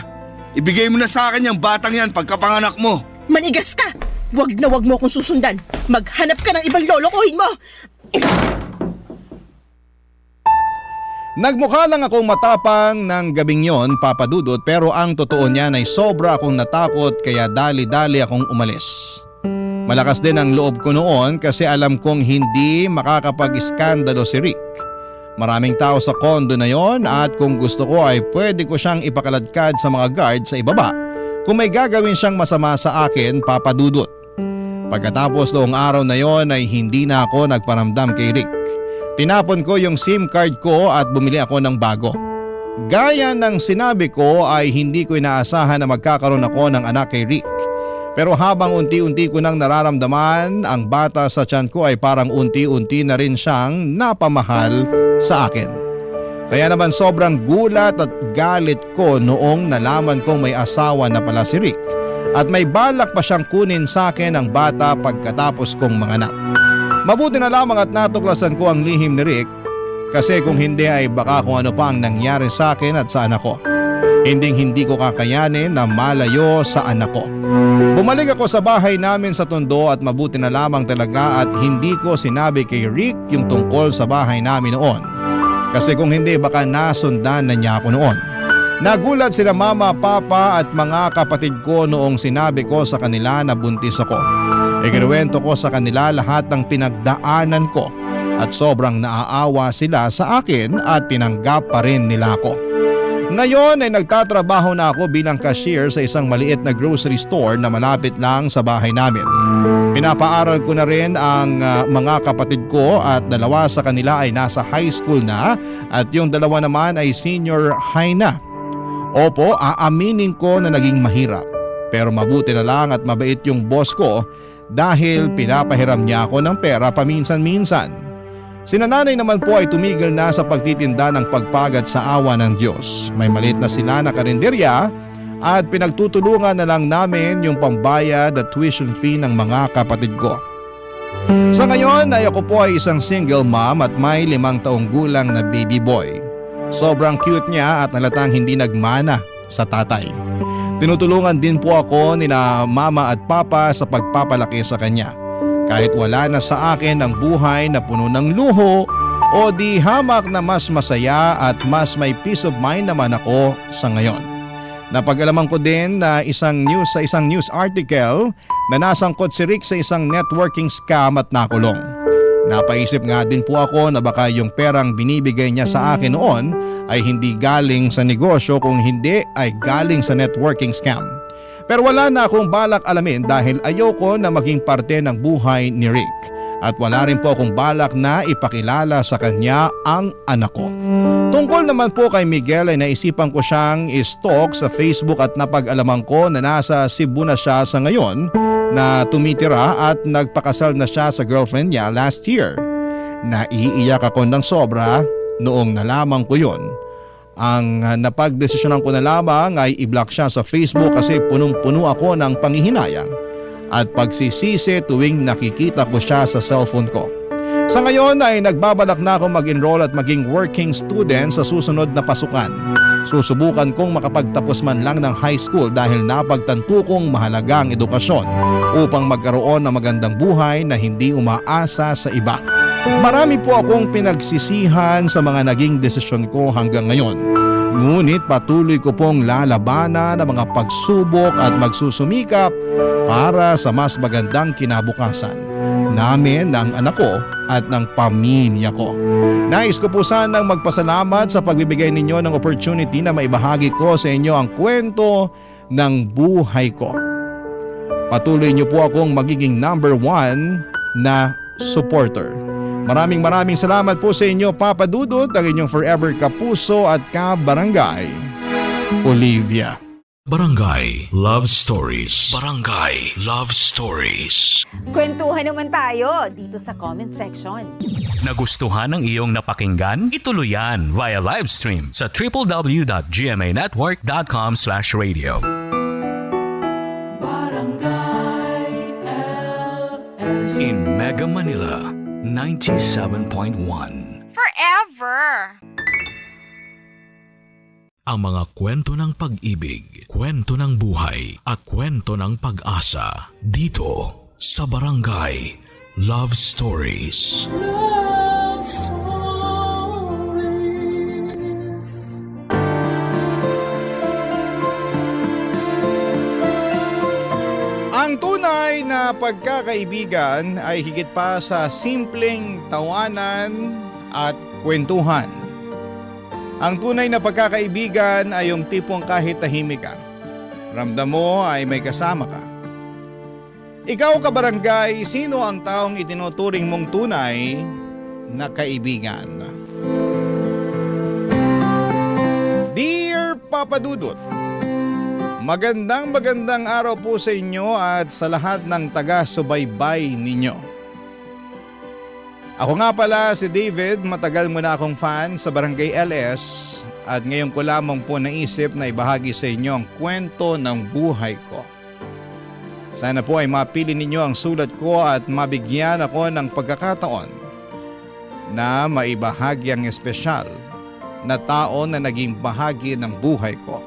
Ibigay mo na sa akin yung batang yan pagkapanganak mo. Manigas ka! Wag na wag mo akong susundan. Maghanap ka ng ibang lolokohin mo. Nagmukha lang akong matapang ng gabing yon, Papa Dudut, pero ang totoo niyan ay sobra akong natakot kaya dali-dali akong umalis. Malakas din ang loob ko noon kasi alam kong hindi makakapag-iskandalo si Rick. Maraming tao sa kondo na yon at kung gusto ko ay pwede ko siyang ipakaladkad sa mga guard sa ibaba kung may gagawin siyang masama sa akin, Papa Dudut. Pagkatapos noong araw na yon ay hindi na ako nagparamdam kay Rick. Tinapon ko yung SIM card ko at bumili ako ng bago. Gaya ng sinabi ko ay hindi ko inaasahan na magkakaroon ako ng anak kay Rick. Pero habang unti-unti ko nang nararamdaman, ang bata sa tiyan ko ay parang unti-unti na rin siyang napamahal sa akin. Kaya naman sobrang gulat at galit ko noong nalaman kong may asawa na pala si Rick at may balak pa siyang kunin sa akin ang bata pagkatapos kong manganak. Mabuti na lamang at natuklasan ko ang lihim ni Rick kasi kung hindi ay baka kung ano pa ang nangyari sa akin at sa anak ko. Hindi ko kakayanin na malayo sa anak ko. Bumalik ako sa bahay namin sa Tondo at mabuti na lamang talaga at hindi ko sinabi kay Rick yung tungkol sa bahay namin noon. Kasi kung hindi baka nasundan na niya ako noon. Nagulat sila mama, papa at mga kapatid ko noong sinabi ko sa kanila na buntis ako. Ikinuwento ko sa kanila lahat ng pinagdaanan ko at sobrang naaawa sila sa akin at tinanggap pa rin nila ako. Ngayon ay nagtatrabaho na ako bilang cashier sa isang maliit na grocery store na malapit lang sa bahay namin. Pinapaaral ko na rin ang mga kapatid ko at dalawa sa kanila ay nasa high school na at yung dalawa naman ay senior high na. Opo, aaminin ko na naging mahirap. Pero mabuti na lang at mabait yung boss ko dahil pinapahiram niya ako ng pera paminsan-minsan. Sina nanay naman po ay tumigil na sa pagtitinda ng pagpagat sa awa ng Diyos. May maliit na sila na karinderya at pinagtutulungan na lang namin yung pambayad at tuition fee ng mga kapatid ko. Sa ngayon ay ako po ay isang single mom at may 5 taong gulang na baby boy. Sobrang cute niya at halatang hindi nagmana sa tatay. Tinutulungan din po ako nina mama at papa sa pagpapalaki sa kanya. Kahit wala na sa akin ang buhay na puno ng luho o di hamak na mas masaya at mas may peace of mind naman ako sa ngayon. Napag-alaman ko din na isang news article na nasangkot si Rick sa isang networking scam at nakulong. Napaisip nga din po ako na baka yung perang binibigay niya sa akin noon ay hindi galing sa negosyo kung hindi ay galing sa networking scam. Pero wala na akong balak alamin dahil ayoko na maging parte ng buhay ni Rick. At wala rin po akong balak na ipakilala sa kanya ang anak ko. Tungkol naman po kay Miguel ay naisipan ko siyang i-stalk sa Facebook at napag-alaman ko na nasa Cebu na siya sa ngayon na tumitira at nagpakasal na siya sa girlfriend niya last year. Naiiyak ako ng sobra noong nalaman ko yon. Ang napagdesisyonan ko na lamang ay i-block siya sa Facebook kasi punong-puno ako ng panghihinayang at pagsisisi tuwing nakikita ko siya sa cellphone ko. Sa ngayon ay nagbabalak na ako mag-enroll at maging working student sa susunod na pasukan. Susubukan kong makapagtapos man lang ng high school dahil napagtanto kong mahalaga ang edukasyon upang magkaroon ng magandang buhay na hindi umaasa sa iba. Marami po akong pinagsisihan sa mga naging desisyon ko hanggang ngayon. Ngunit patuloy ko pong lalabanan ang mga pagsubok at magsusumikap para sa mas magandang kinabukasan namin, ng anak ko at ng pamilya ko. Nais ko po sanang magpasalamat sa pagbibigay ninyo ng opportunity na maibahagi ko sa inyo ang kwento ng buhay ko. Patuloy niyo po akong magiging number 1 na supporter. Maraming salamat po sa inyo, Papa Dudut, ang inyong forever kapuso at kabarangay, Olivia. Barangay Love Stories. Barangay Love Stories. Kwentuhan naman tayo dito sa comment section. Nagustuhan ng iyong napakinggan? Ituloy yan via live stream sa www.gmanetwork.com/radio. In Mega Manila, 97.1. Forever! Ang mga kwento ng pag-ibig, kwento ng buhay at kwento ng pag-asa dito sa Barangay Love Stories. Love Stories. Ang tunay na pagkakaibigan ay higit pa sa simpleng tawanan at kwentuhan. Ang tunay na pagkakaibigan ay yung tipong kahit tahimik ka, ramdam mo ay may kasama ka. Ikaw, kabarangay, sino ang taong itinuturing mong tunay na kaibigan? Dear Papa Dudut, magandang araw po sa inyo at sa lahat ng taga-subaybay ninyo. Ako nga pala si David, matagal mo na akong fan sa Barangay LS at ngayon ko lamang po naisip na ibahagi sa inyo ang kwento ng buhay ko. Sana po ay mapili ninyo ang sulat ko at mabigyan ako ng pagkakataon na maibahagi ang espesyal na tao na naging bahagi ng buhay ko.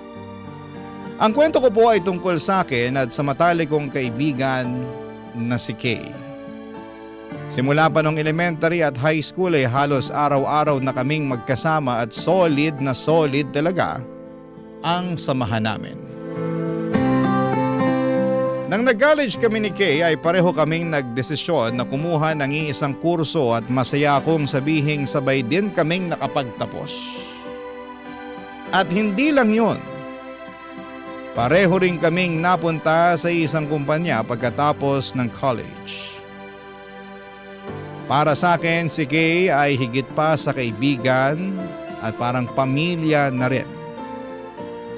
Ang kwento ko po ay tungkol sa akin at sa matalik kong kaibigan na si Kay. Simula pa nung elementary at high school ay halos araw-araw na kaming magkasama at solid talaga ang samahan namin. Nang nag-college kami ni Kay ay pareho kaming nagdesisyon na kumuha ng iisang kurso at masaya akong sabihing sabay din kaming nakapagtapos. At hindi lang yun. Pareho rin kaming napunta sa isang kumpanya pagkatapos ng college. Para sa akin, si Kay ay higit pa sa kaibigan at parang pamilya na rin.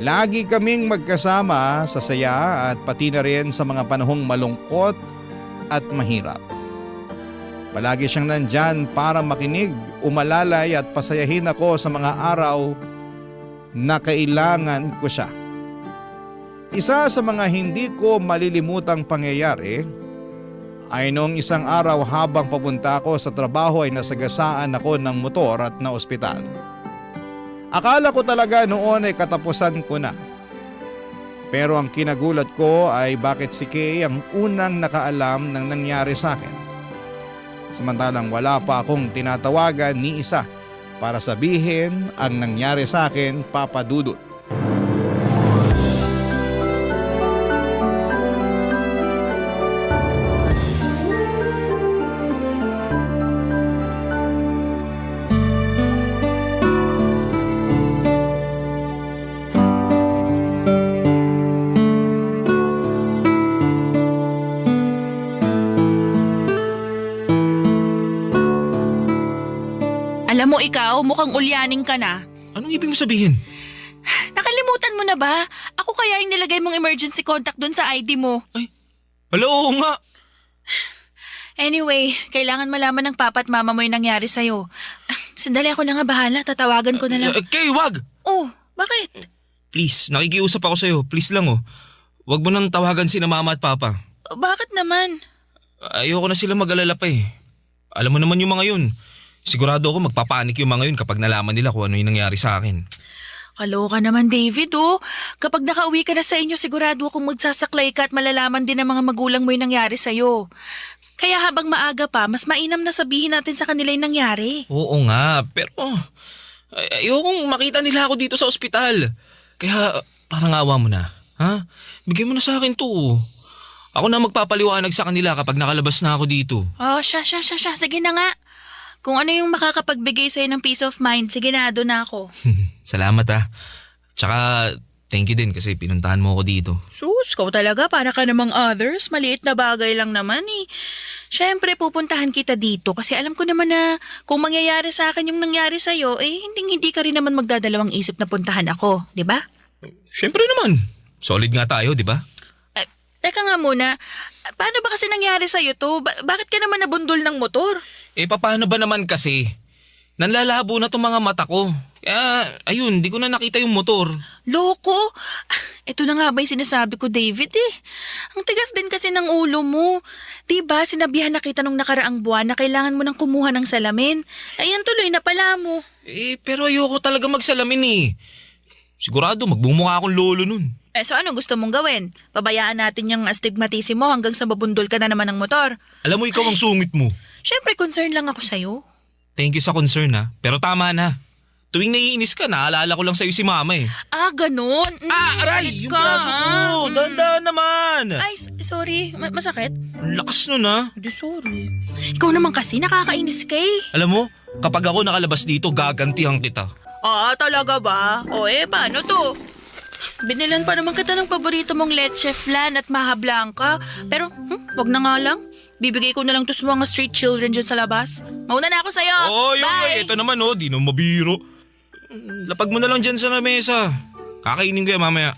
Lagi kaming magkasama sa saya at pati na rin sa mga panahong malungkot at mahirap. Palagi siyang nandyan para makinig, umalalay at pasayahin ako sa mga araw na kailangan ko siya. Isa sa mga hindi ko malilimutang pangyayari ay noong isang araw habang papunta ako sa trabaho ay nasagasaan ako ng motor at na ospital. Akala ko talaga noon ay katapusan ko na. Pero ang kinagulat ko ay bakit si Kay ang unang nakaalam ng nangyari sa akin. Samantalang wala pa akong tinatawagan ni isa para sabihin ang nangyari sa akin, Papa Dudut. Alam mo ikaw, mukhang ulyaning ka na. Anong ibig mo sabihin? Nakalimutan mo na ba? Ako kaya yung nilagay mong emergency contact doon sa ID mo. Hala, oo nga. Anyway, kailangan malaman ng papa at mama mo yung nangyari sa'yo. Sandali, ako na nga bahala. Tatawagan ko na lang. Kay, wag! Oh, bakit? Please, nakikiusap ako sa'yo. Please lang oh. Wag mo nang tawagan si na mama at papa. Bakit naman? Ayoko na sila mag-alala pa eh. Alam mo naman yung mga yun. Sigurado ako magpapanik yung mga yun kapag nalaman nila kung ano yung nangyari sa akin. Kaloka naman, David, oh. Kapag nakauwi ka na sa inyo, sigurado akong magsasaklay ka at malalaman din ng mga magulang mo yung nangyari sa'yo. Kaya habang maaga pa, mas mainam na sabihin natin sa kanila yung nangyari. Oo nga, pero ayokong makita nila ako dito sa ospital. Kaya parang awa mo na. Ha? Bigyan mo na sa akin to. Ako na magpapaliwanag sa kanila kapag nakalabas na ako dito. Oh, siya. Sige na nga. Kung ano yung makakapagbigay sa'yo ng peace of mind, sige na, doon na ako. Salamat ah. Tsaka thank you din kasi pinuntahan mo ako dito. Sus, kau talaga, para ka namang others. Maliit na bagay lang naman eh. Siyempre, pupuntahan kita dito kasi alam ko naman na kung mangyayari sa akin yung nangyari sa'yo, hindi ka rin naman magdadalawang isip na puntahan ako, di ba? Siyempre naman. Solid nga tayo, di ba? Teka nga muna, paano ba kasi nangyari sa'yo to? Bakit ka naman nabundol ng motor? Paano ba naman kasi? Nanlalabo na tong mga mata ko. Kaya, ayun, di ko na nakita yung motor. Loko! Ito na nga ba yung sinasabi ko, David eh. Ang tigas din kasi ng ulo mo. Diba, sinabihan na kita nung nakaraang buwan na kailangan mo nang kumuha ng salamin. Ayan tuloy na pala mo. Pero ayoko talaga magsalamin eh. Sigurado magbumukha akong lolo nun. So ano gusto mong gawin? Pabayaan natin yung astigmatism mo hanggang sa mabundol ka na naman ng motor. Alam mo, ikaw ang sungit mo. Siyempre, concern lang ako sa'yo. Thank you sa concern ha. Pero tama na. Tuwing naiinis ka, naalala ko lang sa'yo si mama eh. Ganun? Aray! Galit Yung ka, braso ko! ha? Dahan-dahan naman! Ay, sorry. Masakit? Ang lakas nun ha. Sorry. Ikaw naman kasi, nakakainis ka eh. Alam mo, kapag ako nakalabas dito, gagantihan kita. Talaga ba? Paano to? Binilan pa naman kita ng paborito mong leche flan at maha blanca. Pero, wag na nga lang. Bibigay ko na lang to sa mga street children dyan sa labas. Mauna na ako sa'yo. Bye! Ito naman di na mabiro. Lapag mo na lang dyan sa mesa. Kakainin ko yan mamaya.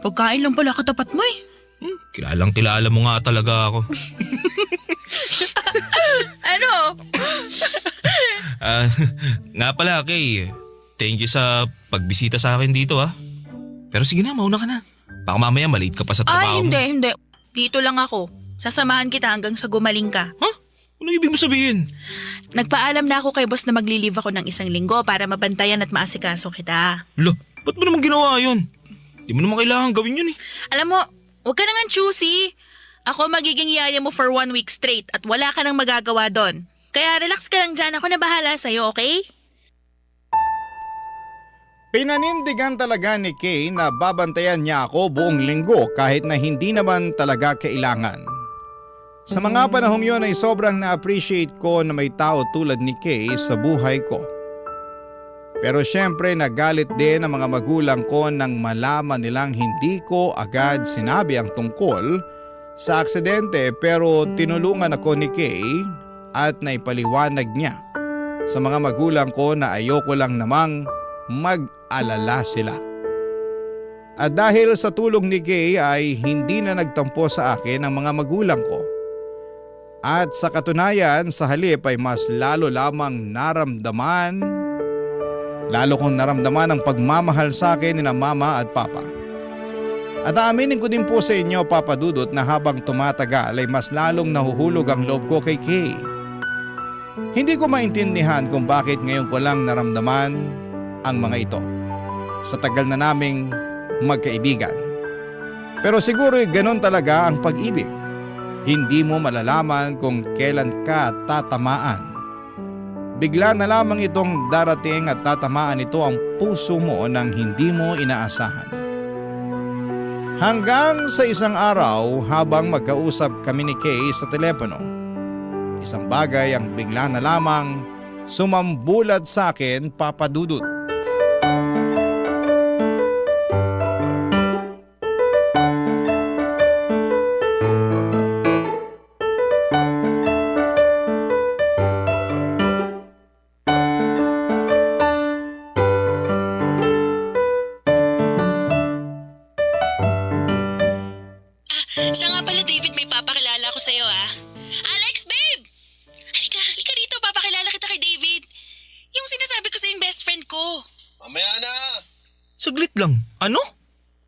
Pagkain lang pala katapat mo eh. Kilala mo nga talaga ako. Ano? Nga pala, Kay. Thank you sa pagbisita sa akin dito ha. Pero sige na, mauna ka na. Baka mamaya malate ka pa sa trabaho mo. Hindi. Dito lang ako. Sasamahan kita hanggang sa gumaling ka. Ha? Ano ibig mo sabihin? Nagpaalam na ako kay boss na magli-leave ako ng 1 linggo para mabantayan at maasikaso kita. Ba't mo naman ginawa yun? Di mo naman kailangan gawin yun eh. Alam mo, huwag ka nang choosy. Ako magiging yaya mo for 1 week straight at wala ka nang magagawa doon. Kaya relax ka lang dyan. Ako na bahala sa'yo, okay? Pinanindigan talaga ni Kay na babantayan niya ako buong linggo kahit na hindi naman talaga kailangan. Sa mga panahong yon ay sobrang na-appreciate ko na may tao tulad ni Kay sa buhay ko. Pero syempre nagalit din ang mga magulang ko nang malaman nilang hindi ko agad sinabi ang tungkol sa aksidente, pero tinulungan ako ni Kay at naipaliwanag niya sa mga magulang ko na ayoko lang namang mag-alala sila. At dahil sa tulong ni Kay ay hindi na nagtampo sa akin ang mga magulang ko. At sa katunayan, sa halip ay mas lalo kong naramdaman ang pagmamahal sa akin ni mama at papa. At aaminin ko din po sa inyo, Papa Dudut, na habang tumatagal ay mas lalong nahuhulog ang loob ko kay Kay. Hindi ko maintindihan kung bakit ngayon ko lang naramdaman ang mga ito sa tagal na naming magkaibigan. Pero siguro ganon talaga ang pag-ibig. Hindi mo malalaman kung kailan ka tatamaan. Bigla na lamang itong darating at tatamaan ito ang puso mo nang hindi mo inaasahan. Hanggang sa isang araw habang magkausap kami ni Kay sa telepono, isang bagay ang bigla na lamang sumambulat sa akin, Papa Dudut. Siya nga pala, David, may papakilala ko sa'yo, Alex, babe! Halika dito, papakilala kita kay David. Yung Saglit lang. Ano?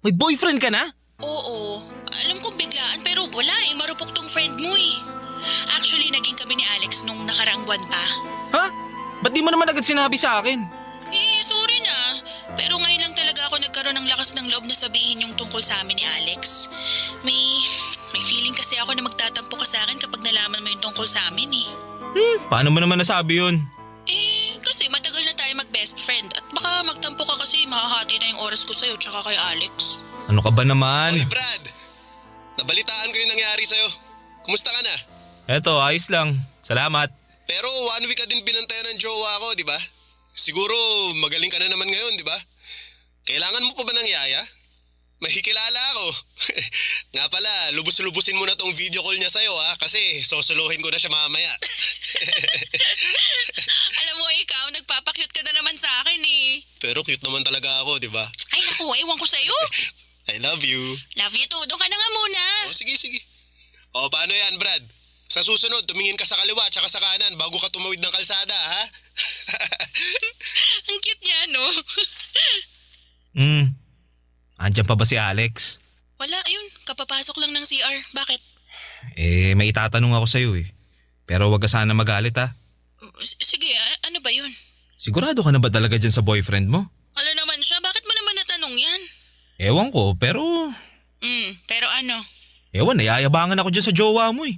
May boyfriend ka na? Oo, alam kong biglaan pero wala eh, marupok tong friend mo eh. Actually, naging kami ni Alex nung nakaraang buwan pa. Ha? Ba't di mo naman agad sinabi sa akin? Eh, sorry na. Pero ngayon lang talaga ako nagkaroon ng lakas ng loob na sabihin yung tungkol sa amin ni Alex. May feeling kasi ako na magtatampo ka sa akin kapag nalaman mo yung tungkol sa amin eh. Paano mo naman nasabi yun? Eh, kasi matagal na tayo mag-best friend at baka magtampo ka kasi makahati na yung oras ko sa'yo tsaka kay Alex. Ano ka ba naman? Oy Brad, nabalitaan ko yung nangyari sa'yo. Kumusta ka na? Eto, ayos lang. Salamat. Pero 1 week ka din binantayan ng jowa ko, di ba? Siguro magaling ka na naman ngayon, di ba? Kailangan mo pa ba ng yaya? Mahikilala ako. Nga pala, lubos-lubusin mo na tong video call niya sa'yo ha, kasi sosolohin ko na siya mamaya. Alam mo ikaw, nagpapakyut ka na naman sa akin eh. Pero cute naman talaga ako, di ba? Ay naku, ewan ko sa'yo. I love you. Love you too, doon ka na nga muna. O sige. O paano yan, Brad? Sa susunod, tumingin ka sa kaliwa at sa kanan bago ka tumawid ng kalsada, ha? Ang cute niya, no? Andyan pa ba si Alex? Wala, ayun, kapapasok lang ng CR. Bakit? May itatanong ako sa'yo eh. Pero wag ka sana magalit ha. Sige, ano ba yun? Sigurado ka na ba talaga dyan sa boyfriend mo? Wala naman siya, bakit mo naman natanong yan? Ewan ko, pero... Pero ano? Ewan, nayayabangan ako dyan sa jowa mo eh.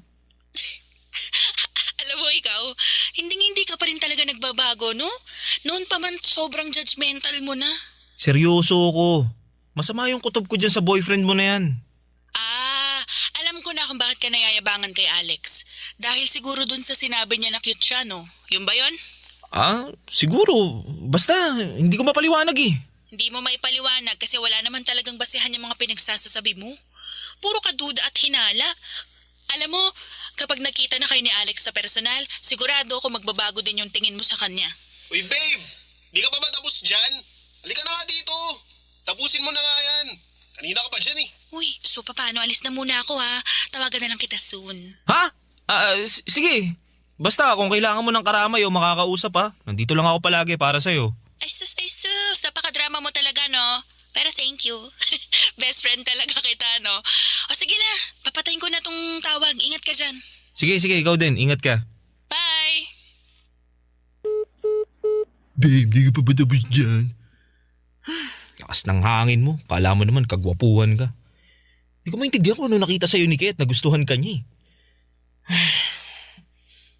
Alam mo ikaw, hindi ka pa rin talaga nagbabago, no? Noon pa man sobrang judgmental mo na. Seryoso ko. Masama yung kutob ko dyan sa boyfriend mo na yan. Alam ko na kung bakit ka nayayabangan kay Alex. Dahil siguro dun sa sinabi niya na cute siya, no? Yung ba yun? Siguro. Basta, hindi ko mapaliwanag eh. Hindi mo maipaliwanag kasi wala naman talagang basehan yung mga pinagsasasabi mo. Puro ka duda at hinala. Alam mo, kapag nakita na kayo ni Alex sa personal, sigurado ako magbabago din yung tingin mo sa kanya. Uy babe, di ka pa ba tapos dyan? Halika na nga dito. Tapusin mo na nga yan. Kanina ka pa dyan eh. Uy, so paano? Alis na muna ako ha. Tawagan na lang kita soon. Ha? Sige. Basta kung kailangan mo ng karamay o makakausap ha. Nandito lang ako palagi para sa'yo. Ay sus. Napakadrama mo talaga, no? Pero thank you. Best friend talaga kita, no? O sige na, papatayin ko na tong tawag. Ingat ka dyan. Sige, ikaw din. Ingat ka. Bye! Babe, di ka pa ba tapos dyan? Lakas ng hangin mo. Kala mo naman kagwapuhan ka. Di ko maintindihan kung ano nakita sa'yo ni Kay at nagustuhan ka niya eh.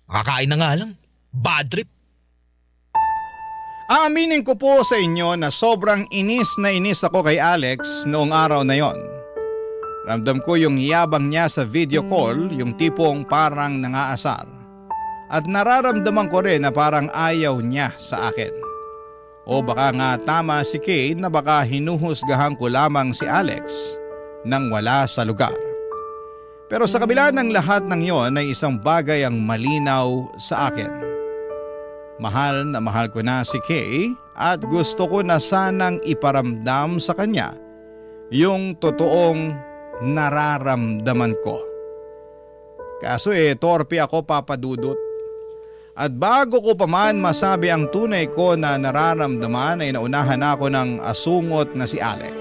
Makakain na nga lang. Bad trip. Aaminin ko po sa inyo na sobrang inis na inis ako kay Alex noong araw na yon. Ramdam ko yung hiyabang niya sa video call, yung tipong parang nangaasar. At nararamdaman ko rin na parang ayaw niya sa akin. O baka nga tama si Kay na baka hinuhusgahan ko lamang si Alex nang wala sa lugar. Pero sa kabila ng lahat ng yon ay isang bagay ang malinaw sa akin. Mahal na mahal ko na si Kay at gusto ko na sanang iparamdam sa kanya yung totoong nararamdaman ko. Kaso torpe ako, Papa Dudut. At bago ko pa man masabi ang tunay ko na nararamdaman ay naunahan ako ng asungot na si Alex.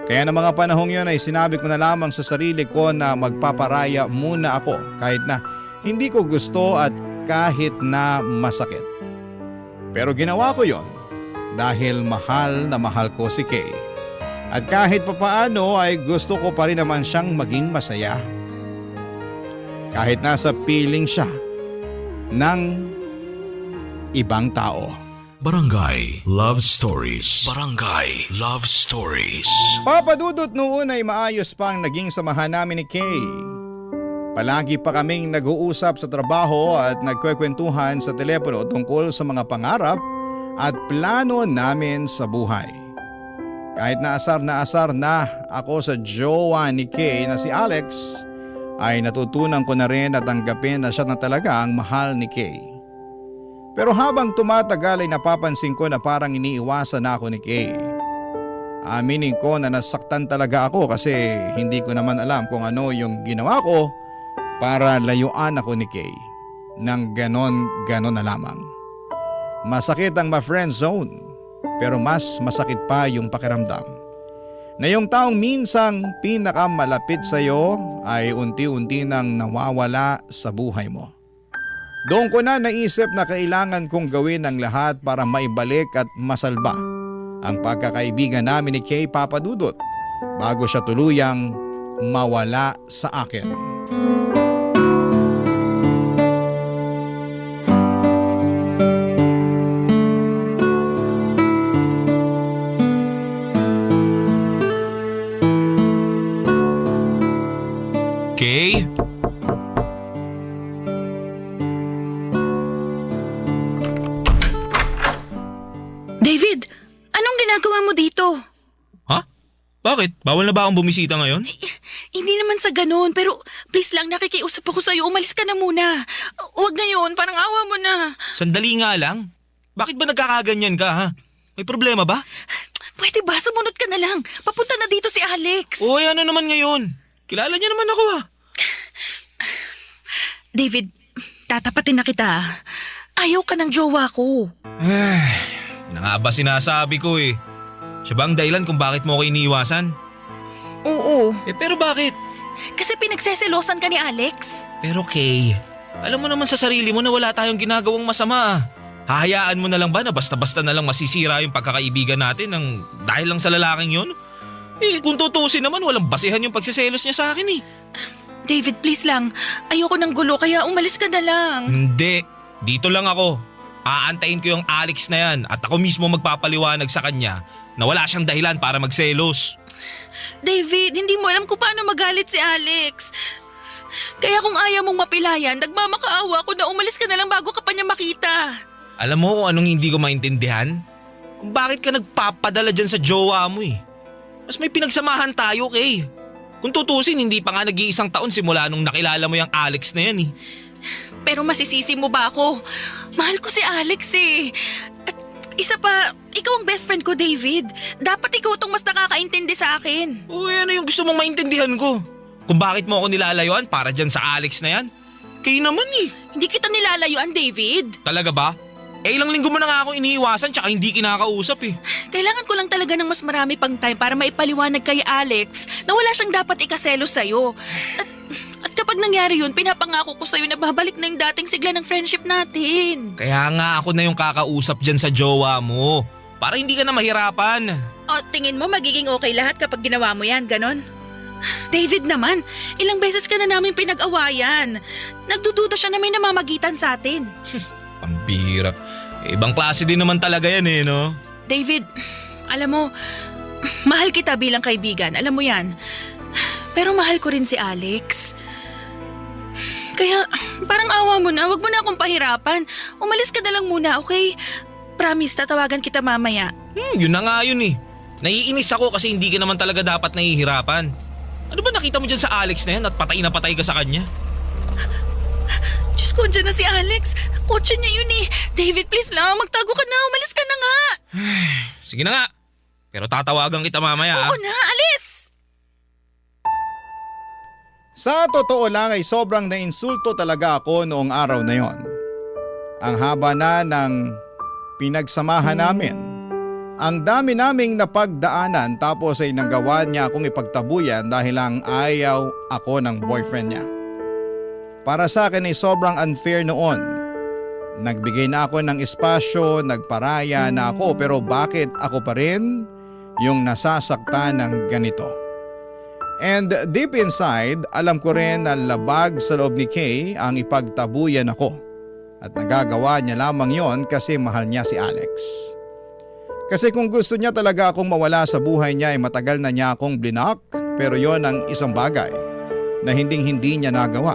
Kaya ng mga panahong yun ay sinabi ko na lamang sa sarili ko na magpaparaya muna ako kahit na hindi ko gusto at kahit na masakit. Pero ginawa ko yon dahil mahal na mahal ko si Kay. At kahit papaano ay gusto ko pa rin naman siyang maging masaya. Kahit nasa piling siya ng ibang tao. Barangay Love Stories. Barangay Love Stories. Papadudot noon ay maayos pang naging samahan namin ni Kay. Palagi pa kaming nag-uusap sa trabaho at nagkwekwentuhan sa telepono tungkol sa mga pangarap at plano namin sa buhay. Kahit na asar na ako sa jowa ni Kay na si Alex, ay natutunan ko na rin na tanggapin na siya na talaga ang mahal ni Kay. Pero habang tumatagal ay napapansin ko na parang iniiwasan na ako ni Kay. Aminin ko na nasaktan talaga ako kasi hindi ko naman alam kung ano yung ginawa ko para layuan ako ni Kay nang ganon na lamang. Masakit ang ma-friend zone, pero mas masakit pa yung pakiramdam na yung taong minsang pinakamalapit sa iyo ay unti-unti nang nawawala sa buhay mo. Doon ko na naisip na kailangan kong gawin ang lahat para maibalik at masalba ang pagkakaibigan namin ni Kay Papadudot bago siya tuluyang mawala sa akin. Kay? David, anong ginagawa mo dito? Ha? Bakit? Bawal na ba akong bumisita ngayon? Hindi naman sa ganun, pero please lang, nakikiusap ako sa'yo. Umalis ka na muna. Huwag ngayon, parang awa mo na. Sandali nga lang. Bakit ba nagkakaganyan ka, ha? May problema ba? Pwede ba? Sumunod ka na lang. Papunta na dito si Alex. Uy, ano naman ngayon? Kilala niya naman ako, ha? David, tatapatin na kita. Ayaw ka ng jowa ko. Yun na nga ba sinasabi ko eh. Siya ba ang dahilan kung bakit mo ako iniiwasan? Oo. Pero bakit? Kasi pinagseselosan ka ni Alex. Pero Kay, alam mo naman sa sarili mo na wala tayong ginagawang masama. Hahayaan mo na lang ba na basta-basta na lang masisira yung pagkakaibigan natin dahil lang sa lalaking yun? Kung tutusin naman, walang basehan yung pagsiselos niya sa akin eh. David, please lang. Ayoko ng gulo kaya umalis ka na lang. Hindi. Dito lang ako. Aantayin ko yung Alex na yan at ako mismo magpapaliwanag sa kanya na wala siyang dahilan para magselos. David, hindi mo alam kung paano magalit si Alex. Kaya kung ayaw mong mapilayan, nagmamakaawa ako na umalis ka na lang bago ka pa niya makita. Alam mo kung anong hindi ko maintindihan? Kung bakit ka nagpapadala dyan sa jowa mo eh. Mas may pinagsamahan tayo, Kay. Kung tutusin, hindi pa nga nag-iisang taon simula nung nakilala mo yung Alex na yan eh. Pero masisisi mo ba ako? Mahal ko si Alex eh. At isa pa, ikaw ang best friend ko, David. Dapat ikaw tong mas nakakaintindi sa akin. Uy, ano yung gusto mong maintindihan ko? Kung bakit mo ako nilalayuan para dyan sa Alex na yan? Kayo naman eh. Hindi kita nilalayuan, David. Talaga ba? Ilang linggo mo na nga ako iniiwasan tsaka hindi kinakausap eh. Kailangan ko lang talaga ng mas marami pang time para maipaliwanag kay Alex na wala siyang dapat ikaselo sa'yo. At kapag nangyari yun, pinapangako ko sa'yo na babalik na yung dating sigla ng friendship natin. Kaya nga ako na yung kakausap dyan sa jowa mo. Para hindi ka na mahirapan. O, tingin mo magiging okay lahat kapag ginawa mo yan, ganon? David naman, ilang beses ka na namin pinag-awayan. Nagdududa siya na may namamagitan sa atin. Pambira. Ibang klase din naman talaga yan eh, no? David, alam mo, mahal kita bilang kaibigan, alam mo yan. Pero mahal ko rin si Alex. Kaya parang awa mo na, wag mo na akong pahirapan. Umalis ka na lang muna, okay? Promise, tatawagan kita mamaya. Yun na nga yun eh. Naiinis ako kasi hindi ka naman talaga dapat nahihirapan. Ano ba nakita mo dyan sa Alex na yan at patay na patay ka sa kanya? Diyos ko, dyan na si Alex. Kotse niya yun eh. David, please lang, magtago ka na. Umalis ka na nga. Sige na nga. Pero tatawagan kita mamaya. Oo na, alis! Sa totoo lang ay sobrang nainsulto talaga ako noong araw na yon. Ang haba na ng pinagsamahan namin. Ang dami naming napagdaanan tapos ay nanggawa niya akong ipagtabuyan dahil lang ayaw ako ng boyfriend niya. Para sa akin ay sobrang unfair noon. Nagbigay na ako ng espasyo, nagparaya na ako pero bakit ako pa rin yung nasasaktan ng ganito? And deep inside, alam ko rin na labag sa loob ni Kay ang ipagtabuyan ako. At nagagawa niya lamang yon kasi mahal niya si Alex. Kasi kung gusto niya talaga akong mawala sa buhay niya ay matagal na niya akong blinak pero yon ang isang bagay na hindi niya nagawa.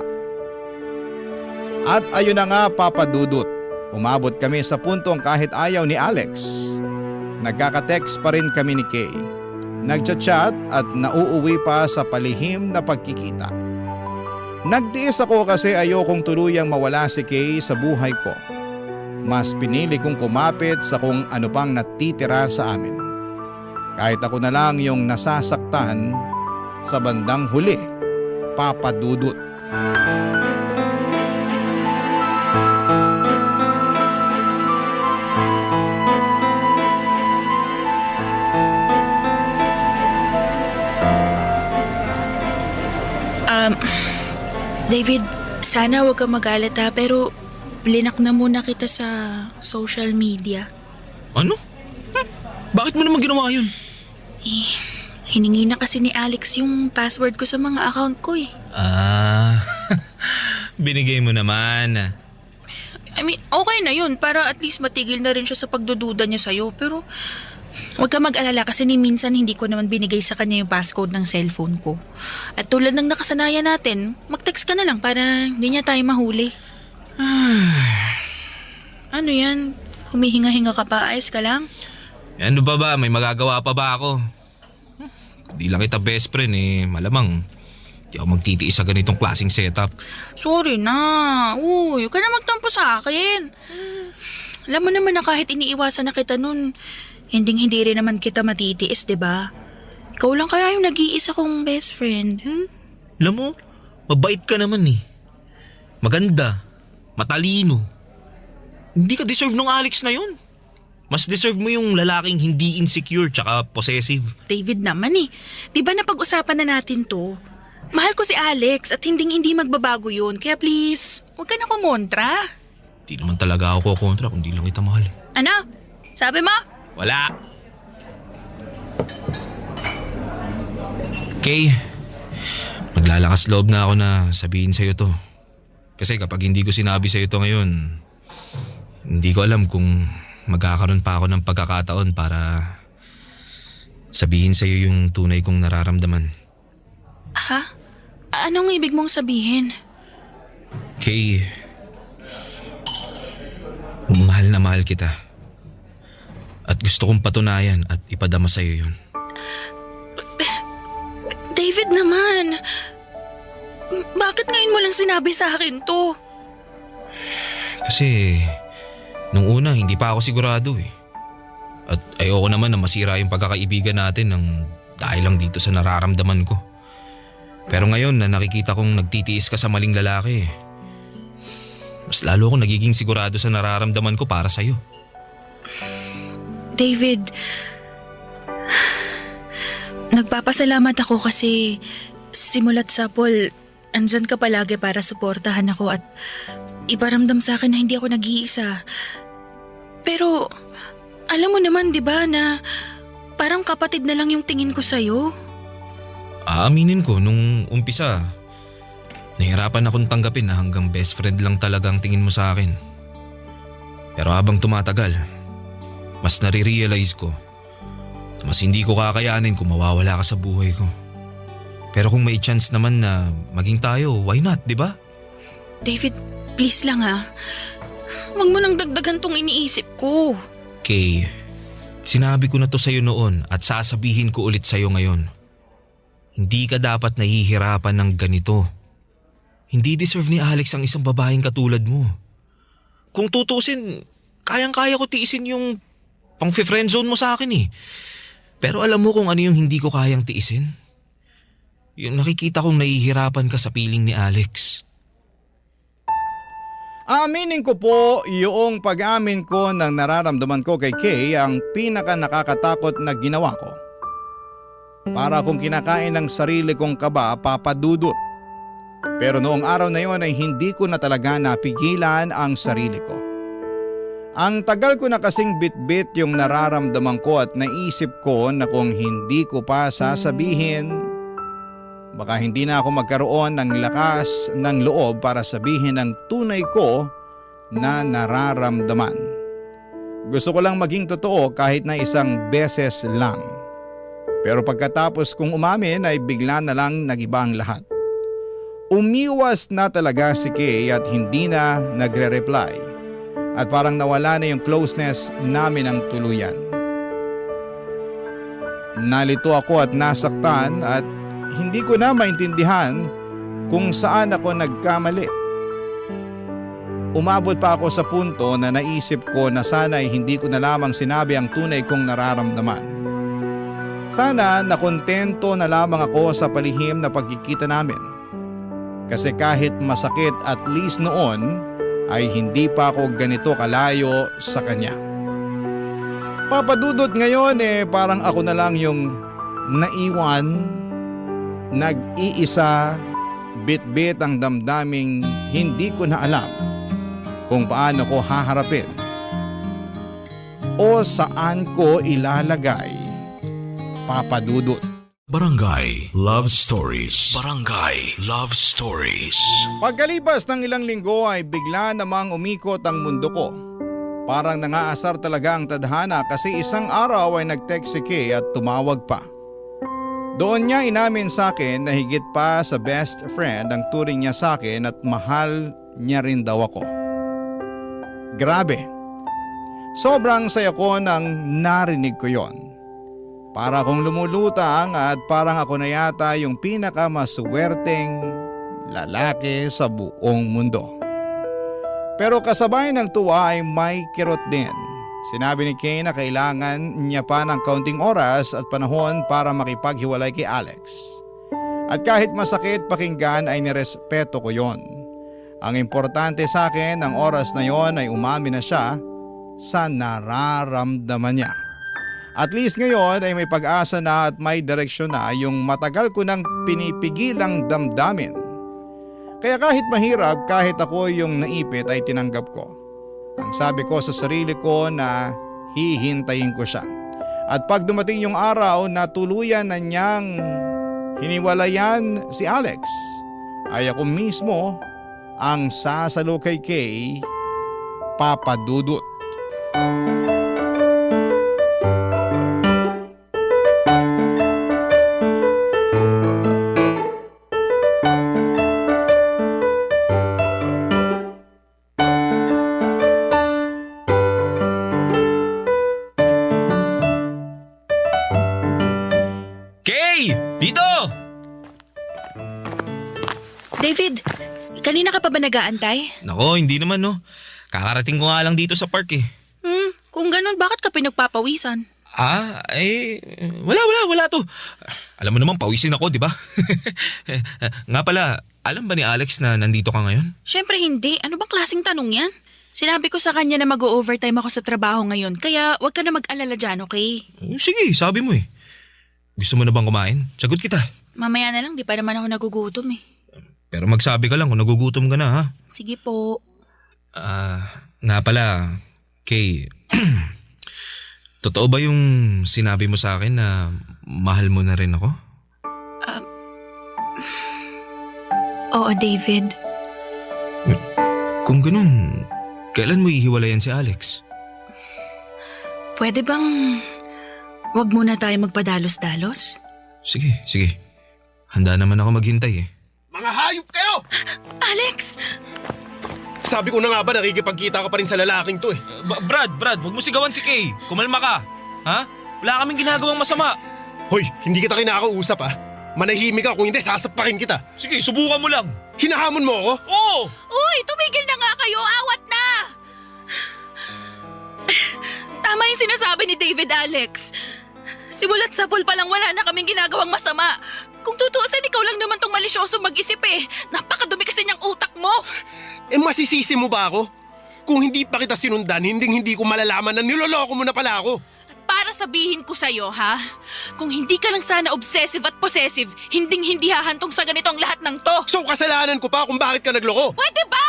At ayun na nga papadudot, umabot kami sa puntong kahit ayaw ni Alex. Nagkaka-text pa rin kami ni Kay. Nagchat-chat at nauuwi pa sa palihim na pagkikita. Nagtiis ako kasi ayokong tuluyang mawala si Kay sa buhay ko. Mas pinili kong kumapit sa kung ano pang natitira sa amin. Kahit ako na lang yung nasasaktan sa bandang huli, papadudot. David, sana huwag kang magalit ha, pero linak na muna kita sa social media. Ano? Bakit mo naman ginawa yun? Hiningi na kasi ni Alex yung password ko sa mga account ko eh. Binigay mo naman. I mean, okay na yun para at least matigil na rin siya sa pagdududa niya sa'yo. Pero huwag ka mag-alala kasi ni minsan hindi ko naman binigay sa kanya yung passcode ng cellphone ko. At tulad ng nakasanayan natin, mag-text ka na lang para hindi niya tayo mahuli. Ano yan? Humihinga-hinga ka pa? Ayos ka lang? Ano ba? May magagawa pa ba ako? Kung di lang kita best friend malamang di ako magtitiis sa ganitong klaseng setup. Sorry na. Uy, huwag ka na magtampo sa akin. Alam mo naman na kahit iniiwasan na kita nun, hindi rin naman kita matitiis, 'di ba? Ikaw lang kaya yung nag-iisa kong best friend. Alam mo, mabait ka naman Maganda, matalino. Hindi ka deserve nung Alex na yun. Mas deserve mo yung lalaking hindi insecure tsaka possessive. David naman Di ba napag-usapan na natin to? Mahal ko si Alex at hindi magbabago yun. Kaya please, huwag ka na kumontra. Di naman talaga ako kontra kung di lang kita mahal. Ano? Sabi mo? Wala. Kay, maglalakas loob na ako na sabihin sa'yo to. Kasi kapag hindi ko sinabi sa'yo to ngayon, hindi ko alam kung magkakaroon pa ako ng pagkakataon para sabihin sa'yo yung tunay kong nararamdaman. Ha? Anong ibig mong sabihin? Kay, mahal na mahal kita. At gusto kong patunayan at ipadama sa'yo yun. David naman, bakit ngayon mo lang sinabi sa akin to? Kasi nung una hindi pa ako sigurado At ayoko naman na masira yung pagkakaibigan natin dahil lang dito sa nararamdaman ko. Pero ngayon na nakikita kong nagtitiis ka sa maling lalaki, mas lalo akong nagiging sigurado sa nararamdaman ko para sa'yo. David, nagpapasalamat ako kasi simulat sa Paul, andyan ka palagi para suportahan ako at iparamdam sa akin na hindi ako nag-iisa. Pero alam mo naman 'di ba na parang kapatid na lang yung tingin ko sa'yo? Aaminin ko nung umpisa, nahirapan akong tanggapin na hanggang best friend lang talaga ang tingin mo sa akin. Pero habang tumatagal, mas nare-realize ko na mas hindi ko kakayanin kung mawawala ka sa buhay ko. Pero kung may chance naman na maging tayo, why not, di ba? David, please lang ha. Huwag mo nang dagdagan tong iniisip ko. Kay, sinabi ko na to sa'yo noon at sasabihin ko ulit sa'yo ngayon. Hindi ka dapat nahihirapan ng ganito. Hindi deserve ni Alex ang isang babaeng katulad mo. Kung tutusin, kayang-kaya ko tiisin yung pang-friendzone mo sa akin Pero alam mo kung ano yung hindi ko kayang tiisin? Yung nakikita kong nahihirapan ka sa piling ni Alex. Aminin ko po, yung pag-amin ko ng nararamdaman ko kay Kay ang pinaka nakakatakot na ginawa ko. Para akong kinakain ng sarili kong kaba, papadudot. Pero noong araw na yon ay hindi ko na talaga napigilan ang sarili ko. Ang tagal ko na kasing bitbit yung nararamdaman ko at naisip ko na kung hindi ko pa sasabihin, baka hindi na ako magkaroon ng lakas ng loob para sabihin ang tunay ko na nararamdaman. Gusto ko lang maging totoo kahit na isang beses lang. Pero pagkatapos kong umamin ay bigla na lang nagiba ang lahat. Umiwas na talaga si Kay at hindi na nagre-reply. At parang nawala na yung closeness namin ng tuluyan. Nalito ako at nasaktan at hindi ko na maintindihan kung saan ako nagkamali. Umabot pa ako sa punto na naisip ko na sana ay hindi ko na lamang sinabi ang tunay kong nararamdaman. Sana nakontento na lamang ako sa palihim na pagkikita namin. Kasi kahit masakit at least noon ay hindi pa ako ganito kalayo sa kanya. Papadudot ngayon parang ako na lang yung naiwan, nag-iisa, bit-bit ang damdaming hindi ko na alam kung paano ko haharapin o saan ko ilalagay. Papa Dudut. Barangay Love Stories. Barangay Love Stories. Pagkalipas ng ilang linggo ay bigla namang umikot ang mundo ko. Parang nangaasar talaga ang tadhana kasi isang araw ay nag-text si Kay at tumawag pa. Doon niya inamin sa akin na higit pa sa best friend ang turing niya sa akin at mahal niya rin daw ako. Grabe. Sobrang saya ko nang narinig ko yon. Para akong lumulutang at parang ako na yata yung pinakamaswerteng lalaki sa buong mundo. Pero kasabay ng tuwa ay may kirot din. Sinabi ni Kay na kailangan niya pa ng kaunting oras at panahon para makipaghiwalay kay Alex. At kahit masakit pakinggan ay nirespeto ko yon. Ang importante sa akin ng oras na yon ay umamin na siya sa nararamdaman niya. At least ngayon ay may pag-asa na at may direksyon na yung matagal ko nang pinipigilang damdamin. Kaya kahit mahirap, kahit ako yung naipit ay tinanggap ko. Ang sabi ko sa sarili ko na hihintayin ko siya. At pag dumating yung araw na tuluyan na niyang hiniwalayan si Alex, ay ako mismo ang sasalo kay Kay, Papa Dudut. Dito! David, kanina ka pa ba nag-aantay? Nako, hindi naman no. Kakarating ko nga lang dito sa park eh. Kung ganun, bakit ka pinagpapawisan? Wala to. Alam mo naman, pawisin ako, di ba? Nga pala, alam ba ni Alex na nandito ka ngayon? Syempre hindi. Ano bang klaseng tanong yan? Sinabi ko sa kanya na mag-overtime ako sa trabaho ngayon, kaya wag ka na mag-alala dyan, okay? Sige, sabi mo eh. Gusto mo na bang kumain? Sagot kita. Mamaya na lang, di pa naman ako nagugutom eh. Pero magsabi ka lang kung nagugutom ka na ha. Sige po. Nga pala, Kay, totoo ba yung sinabi mo sa akin na mahal mo na rin ako? Oo, David. Kung ganun, kailan mo ihiwalayan si Alex? Pwede bang wag muna tayo magpadalos-dalos? Sige. Handa naman ako maghintay eh. Mga hayop kayo! Alex! Sabi ko na nga ba nakikipagkita ka pa rin sa lalaking to eh. Brad, wag mo sigawan si Kay. Kumalma ka. Ha? Wala kaming ginagawang masama. Hoy, hindi kita kinakausap ah. Manahimik ka, kung hindi sasapakin kita. Sige, subukan mo lang. Hinahamon mo ako? Oo! Uy, tumigil na nga kayo! Awat na! Tama yung sinasabi ni David, Alex. Simulat sapol pa lang wala na kaming ginagawang masama. Kung tutuusin, ikaw lang naman tong malisyoso mag-isip eh. Napakadumi kasi niyang utak mo. Masisisi mo ba ako? Kung hindi pa kita sinundan, hindi ko malalaman na niloloko mo na pala ako. Para sabihin ko sa'yo, ha? Kung hindi ka lang sana obsessive at possessive, hindi hahantong sa ganito ang lahat ng to. So kasalanan ko pa kung bakit ka nagloko? Pwede ba?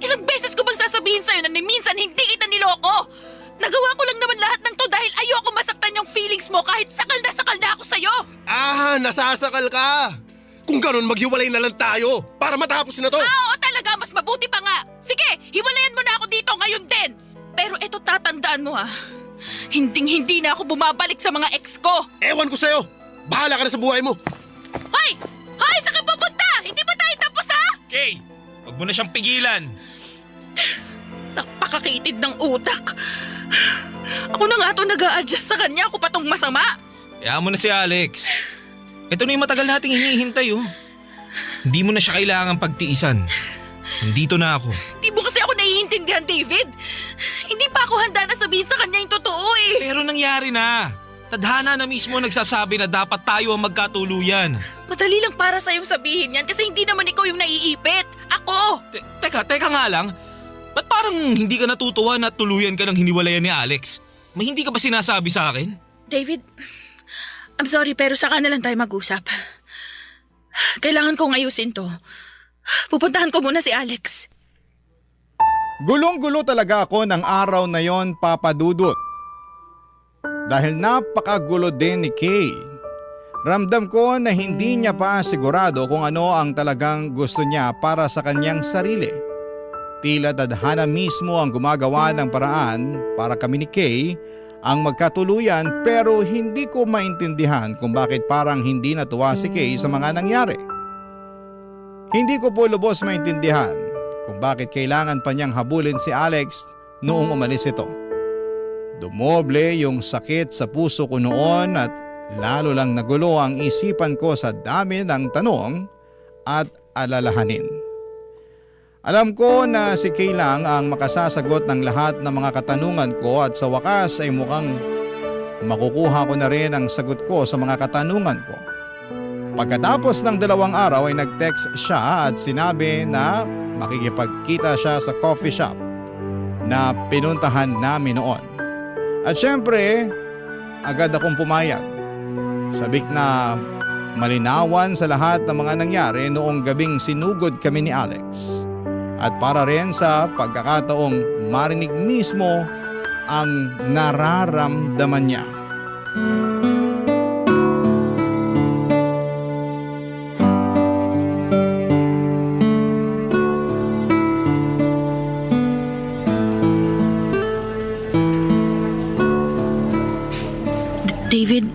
Ilang beses ko bang sasabihin sa'yo na minsan hindi kita niloko? Nagawa ko lang naman lahat ng to dahil ayoko masaktan yung feelings mo kahit sakal na ako sa'yo. Nasasakal ka. Kung ganun, maghiwalay na lang tayo para matapos na to. Oo talaga, mas mabuti pa nga. Sige, hiwalayan mo na ako dito ngayon din. Pero eto tatandaan mo ha, hindi na ako bumabalik sa mga ex ko. Ewan ko sa'yo. Bahala ka na sa buhay mo. Hoy! Saan ka pupunta? Hindi ba tayo tapos ha? Kay, wag mo na siyang pigilan. Napakakitid ng utak. Ako na nga ito nag-a-adjust sa kanya, ako pa tong masama. Kaya mo na si Alex. Ito na yung matagal nating hinihintay oh. Hindi mo na siya kailangang pagtiisan. Nandito na ako. Di mo kasi ako naiintindihan, David. Hindi pa ako handa na sabihin sa kanya yung totoo eh. Pero nangyari na. Tadhana na mismo nagsasabi na dapat tayo ang magkatuluyan. Madali lang para sa'yong sabihin yan kasi hindi naman ikaw yung naiipit. Ako! Teka nga lang. Ba't parang hindi ka natutuwa na tuluyan ka ng hiniwalayan ni Alex? May hindi ka ba sinasabi sa akin? David, I'm sorry pero saka na lang tayo mag-usap. Kailangan kong ayusin to. Pupuntahan ko muna si Alex. Gulong-gulo talaga ako ng araw na yon, Papa Dudut. Dahil napakagulo din ni Kay. Ramdam ko na hindi niya pa sigurado kung ano ang talagang gusto niya para sa kanyang sarili. Tila tadhana mismo ang gumagawa ng paraan para kami ni Kay ang magkatuluyan, pero hindi ko maintindihan kung bakit parang hindi natuwa si Kay sa mga nangyari. Hindi ko po lubos maintindihan kung bakit kailangan pa niyang habulin si Alex noong umalis ito. Dumoble yung sakit sa puso ko noon at lalo lang nagulo ang isipan ko sa dami ng tanong at alalahanin. Alam ko na si Kay lang ang makasasagot ng lahat ng mga katanungan ko at sa wakas ay mukhang makukuha ko na rin ang sagot ko sa mga katanungan ko. Pagkatapos ng 2 araw ay nag-text siya at sinabi na makikipagkita siya sa coffee shop na pinuntahan namin noon. At syempre, agad akong pumayag. Sabik na malinawan sa lahat ng mga nangyari noong gabing sinugod kami ni Alex. At para rin sa pagkakataong marinig mismo ang nararamdaman niya. David,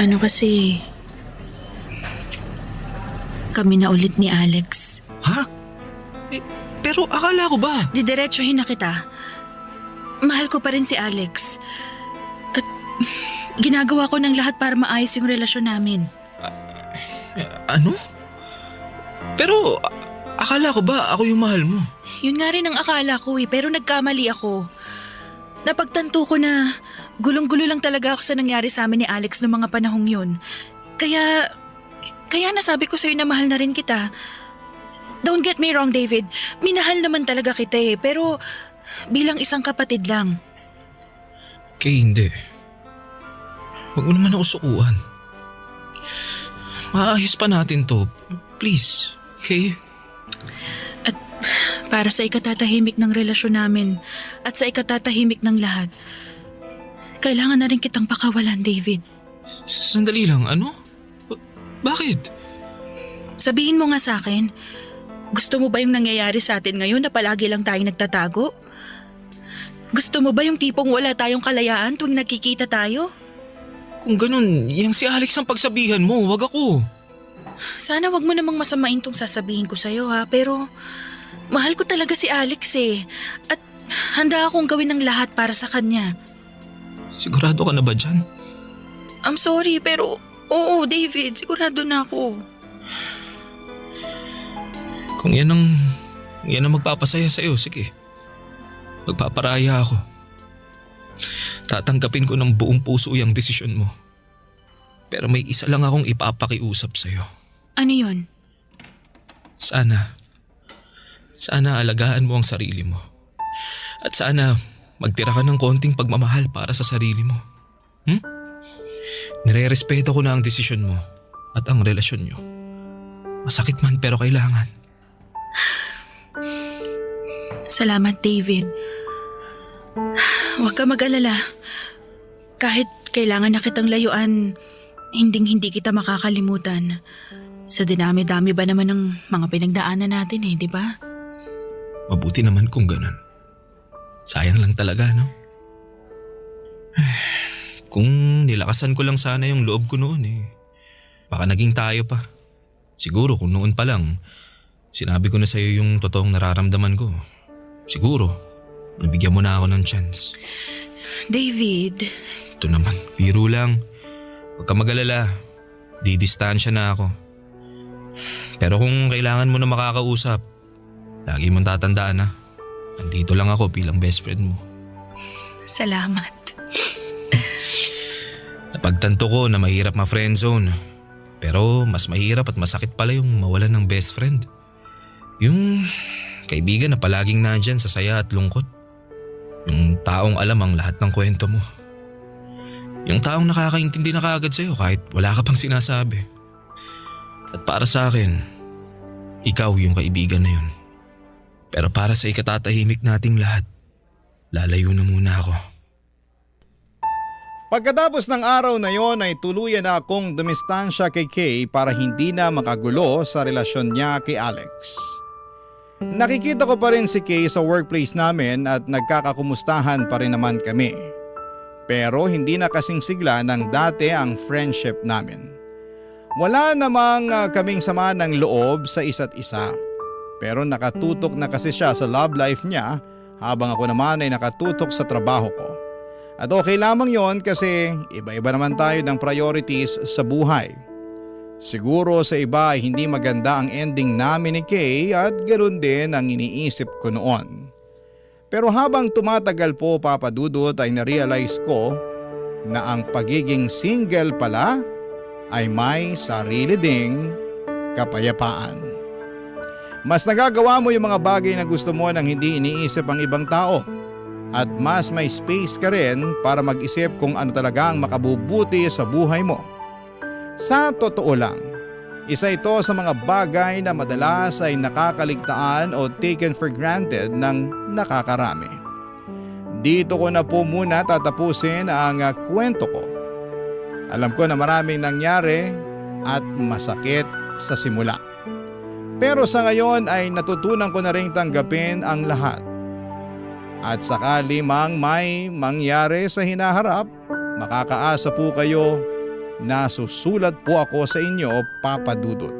ano kasi, kami na ulit ni Alex. Ha? Pero akala ko ba? Didiretsuhin na kita. Mahal ko pa rin si Alex. At ginagawa ko ng lahat para maayos yung relasyon namin. Ano? Pero akala ko ba ako yung mahal mo? Yun nga rin ang akala ko pero nagkamali ako. Napagtanto ko na gulong-gulo lang talaga ako sa nangyari sa amin ni Alex noong mga panahong yun. Kaya nasabi ko sa'yo na mahal na rin kita. Don't get me wrong, David. Minahal naman talaga kita pero bilang isang kapatid lang. Kay, hindi. Huwag mo naman ako sukuan. Maayos pa natin to. Please, Kay. At para sa ikatatahimik ng relasyon namin at sa ikatatahimik ng lahat, kailangan na rin kitang pakawalan, David. Sandali lang, ano? Bakit? Sabihin mo nga sa akin, gusto mo ba yung nangyayari sa atin ngayon na palagi lang tayong nagtatago? Gusto mo ba yung tipong wala tayong kalayaan tuwing nagkikita tayo? Kung ganun, yang si Alex ang pagsabihan mo, wag ako. Sana wag mo namang masamain tong sasabihin ko sa'yo pero mahal ko talaga si Alex at handa akong gawin ng lahat para sa kanya. Sigurado ka na ba dyan? I'm sorry pero oo, David, sigurado na ako. Kung yan ang magpapasaya sa'yo, sige. Magpaparaya ako. Tatanggapin ko ng buong puso yung desisyon mo. Pero may isa lang akong ipapakiusap sa'yo. Ano yun? Sana alagaan mo ang sarili mo. At sana magtira ka ng konting pagmamahal para sa sarili mo. Nire-respeto ko na ang desisyon mo at ang relasyon nyo. Masakit man pero kailangan. Salamat, David. Huwag ka mag-alala. Kahit kailangan na kitang layuan, hindi kita makakalimutan. Sa dinami-dami ba naman ng mga pinagdaanan natin di ba? Mabuti naman kung ganun. Sayang lang talaga, no? Kung nilakasan ko lang sana yung loob ko noon baka naging tayo pa. Siguro kung noon pa lang, sinabi ko na sa'yo yung totoong nararamdaman ko. Siguro, nabigyan mo na ako ng chance. David. Ito naman, biro lang. Huwag ka mag-alala. Didistansya na ako. Pero kung kailangan mo na makakausap, lagi mong tatandaan nandito lang ako bilang best friend mo. Salamat. Napagtanto ko na mahirap ma-friendzone. Pero mas mahirap at masakit pala yung mawalan ng best friend. Yung kaibigan na palaging nandyan sa saya at lungkot. Yung taong alam ang lahat ng kwento mo. Yung taong nakakaintindi na kaagad sa'yo kahit wala ka pang sinasabi. At para sa akin, ikaw yung kaibigan na yun. Pero para sa ikatatahimik nating lahat, lalayo na muna ako. Pagkatapos ng araw na yon ay tuluyan na akong dumistansya kay Kay para hindi na makagulo sa relasyon niya kay Alex. Nakikita ko pa rin si Kay sa workplace namin at nagkakakumustahan pa rin naman kami. Pero hindi na kasing sigla ng dati ang friendship namin. Wala namang kaming sama ng loob sa isa't isa. Pero nakatutok na kasi siya sa love life niya habang ako naman ay nakatutok sa trabaho ko. At okay lamang yon kasi iba-iba naman tayo ng priorities sa buhay. Siguro sa iba ay hindi maganda ang ending namin ni Kay at ganoon din ang iniisip ko noon. Pero habang tumatagal po, Papa Dudut, ay narealize ko na ang pagiging single pala ay may sarili ding kapayapaan. Mas nagagawa mo yung mga bagay na gusto mo nang hindi iniisip ang ibang tao. At mas may space ka rin para mag-isip kung ano talaga ang makabubuti sa buhay mo. Sa totoo lang, isa ito sa mga bagay na madalas ay nakakaligtaan o taken for granted ng nakakarami. Dito ko na po muna tatapusin ang kwento ko. Alam ko na maraming nangyari at masakit sa simula. Pero sa ngayon ay natutunan ko na rin tanggapin ang lahat. At sakali mang may mangyari sa hinaharap, makakaasa po kayo na susulat po ako sa inyo, Papa Dudut.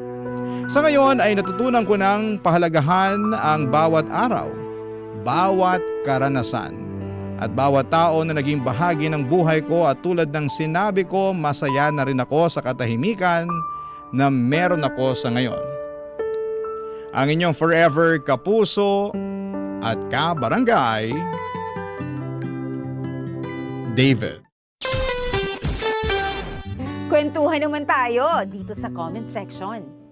Sa ngayon ay natutunan ko ng pahalagahan ang bawat araw, bawat karanasan, at bawat tao na naging bahagi ng buhay ko at tulad ng sinabi ko, masaya na rin ako sa katahimikan na meron ako sa ngayon. Ang inyong forever kapuso at kabarangay, David. Kwentuhan naman tayo dito sa comment section.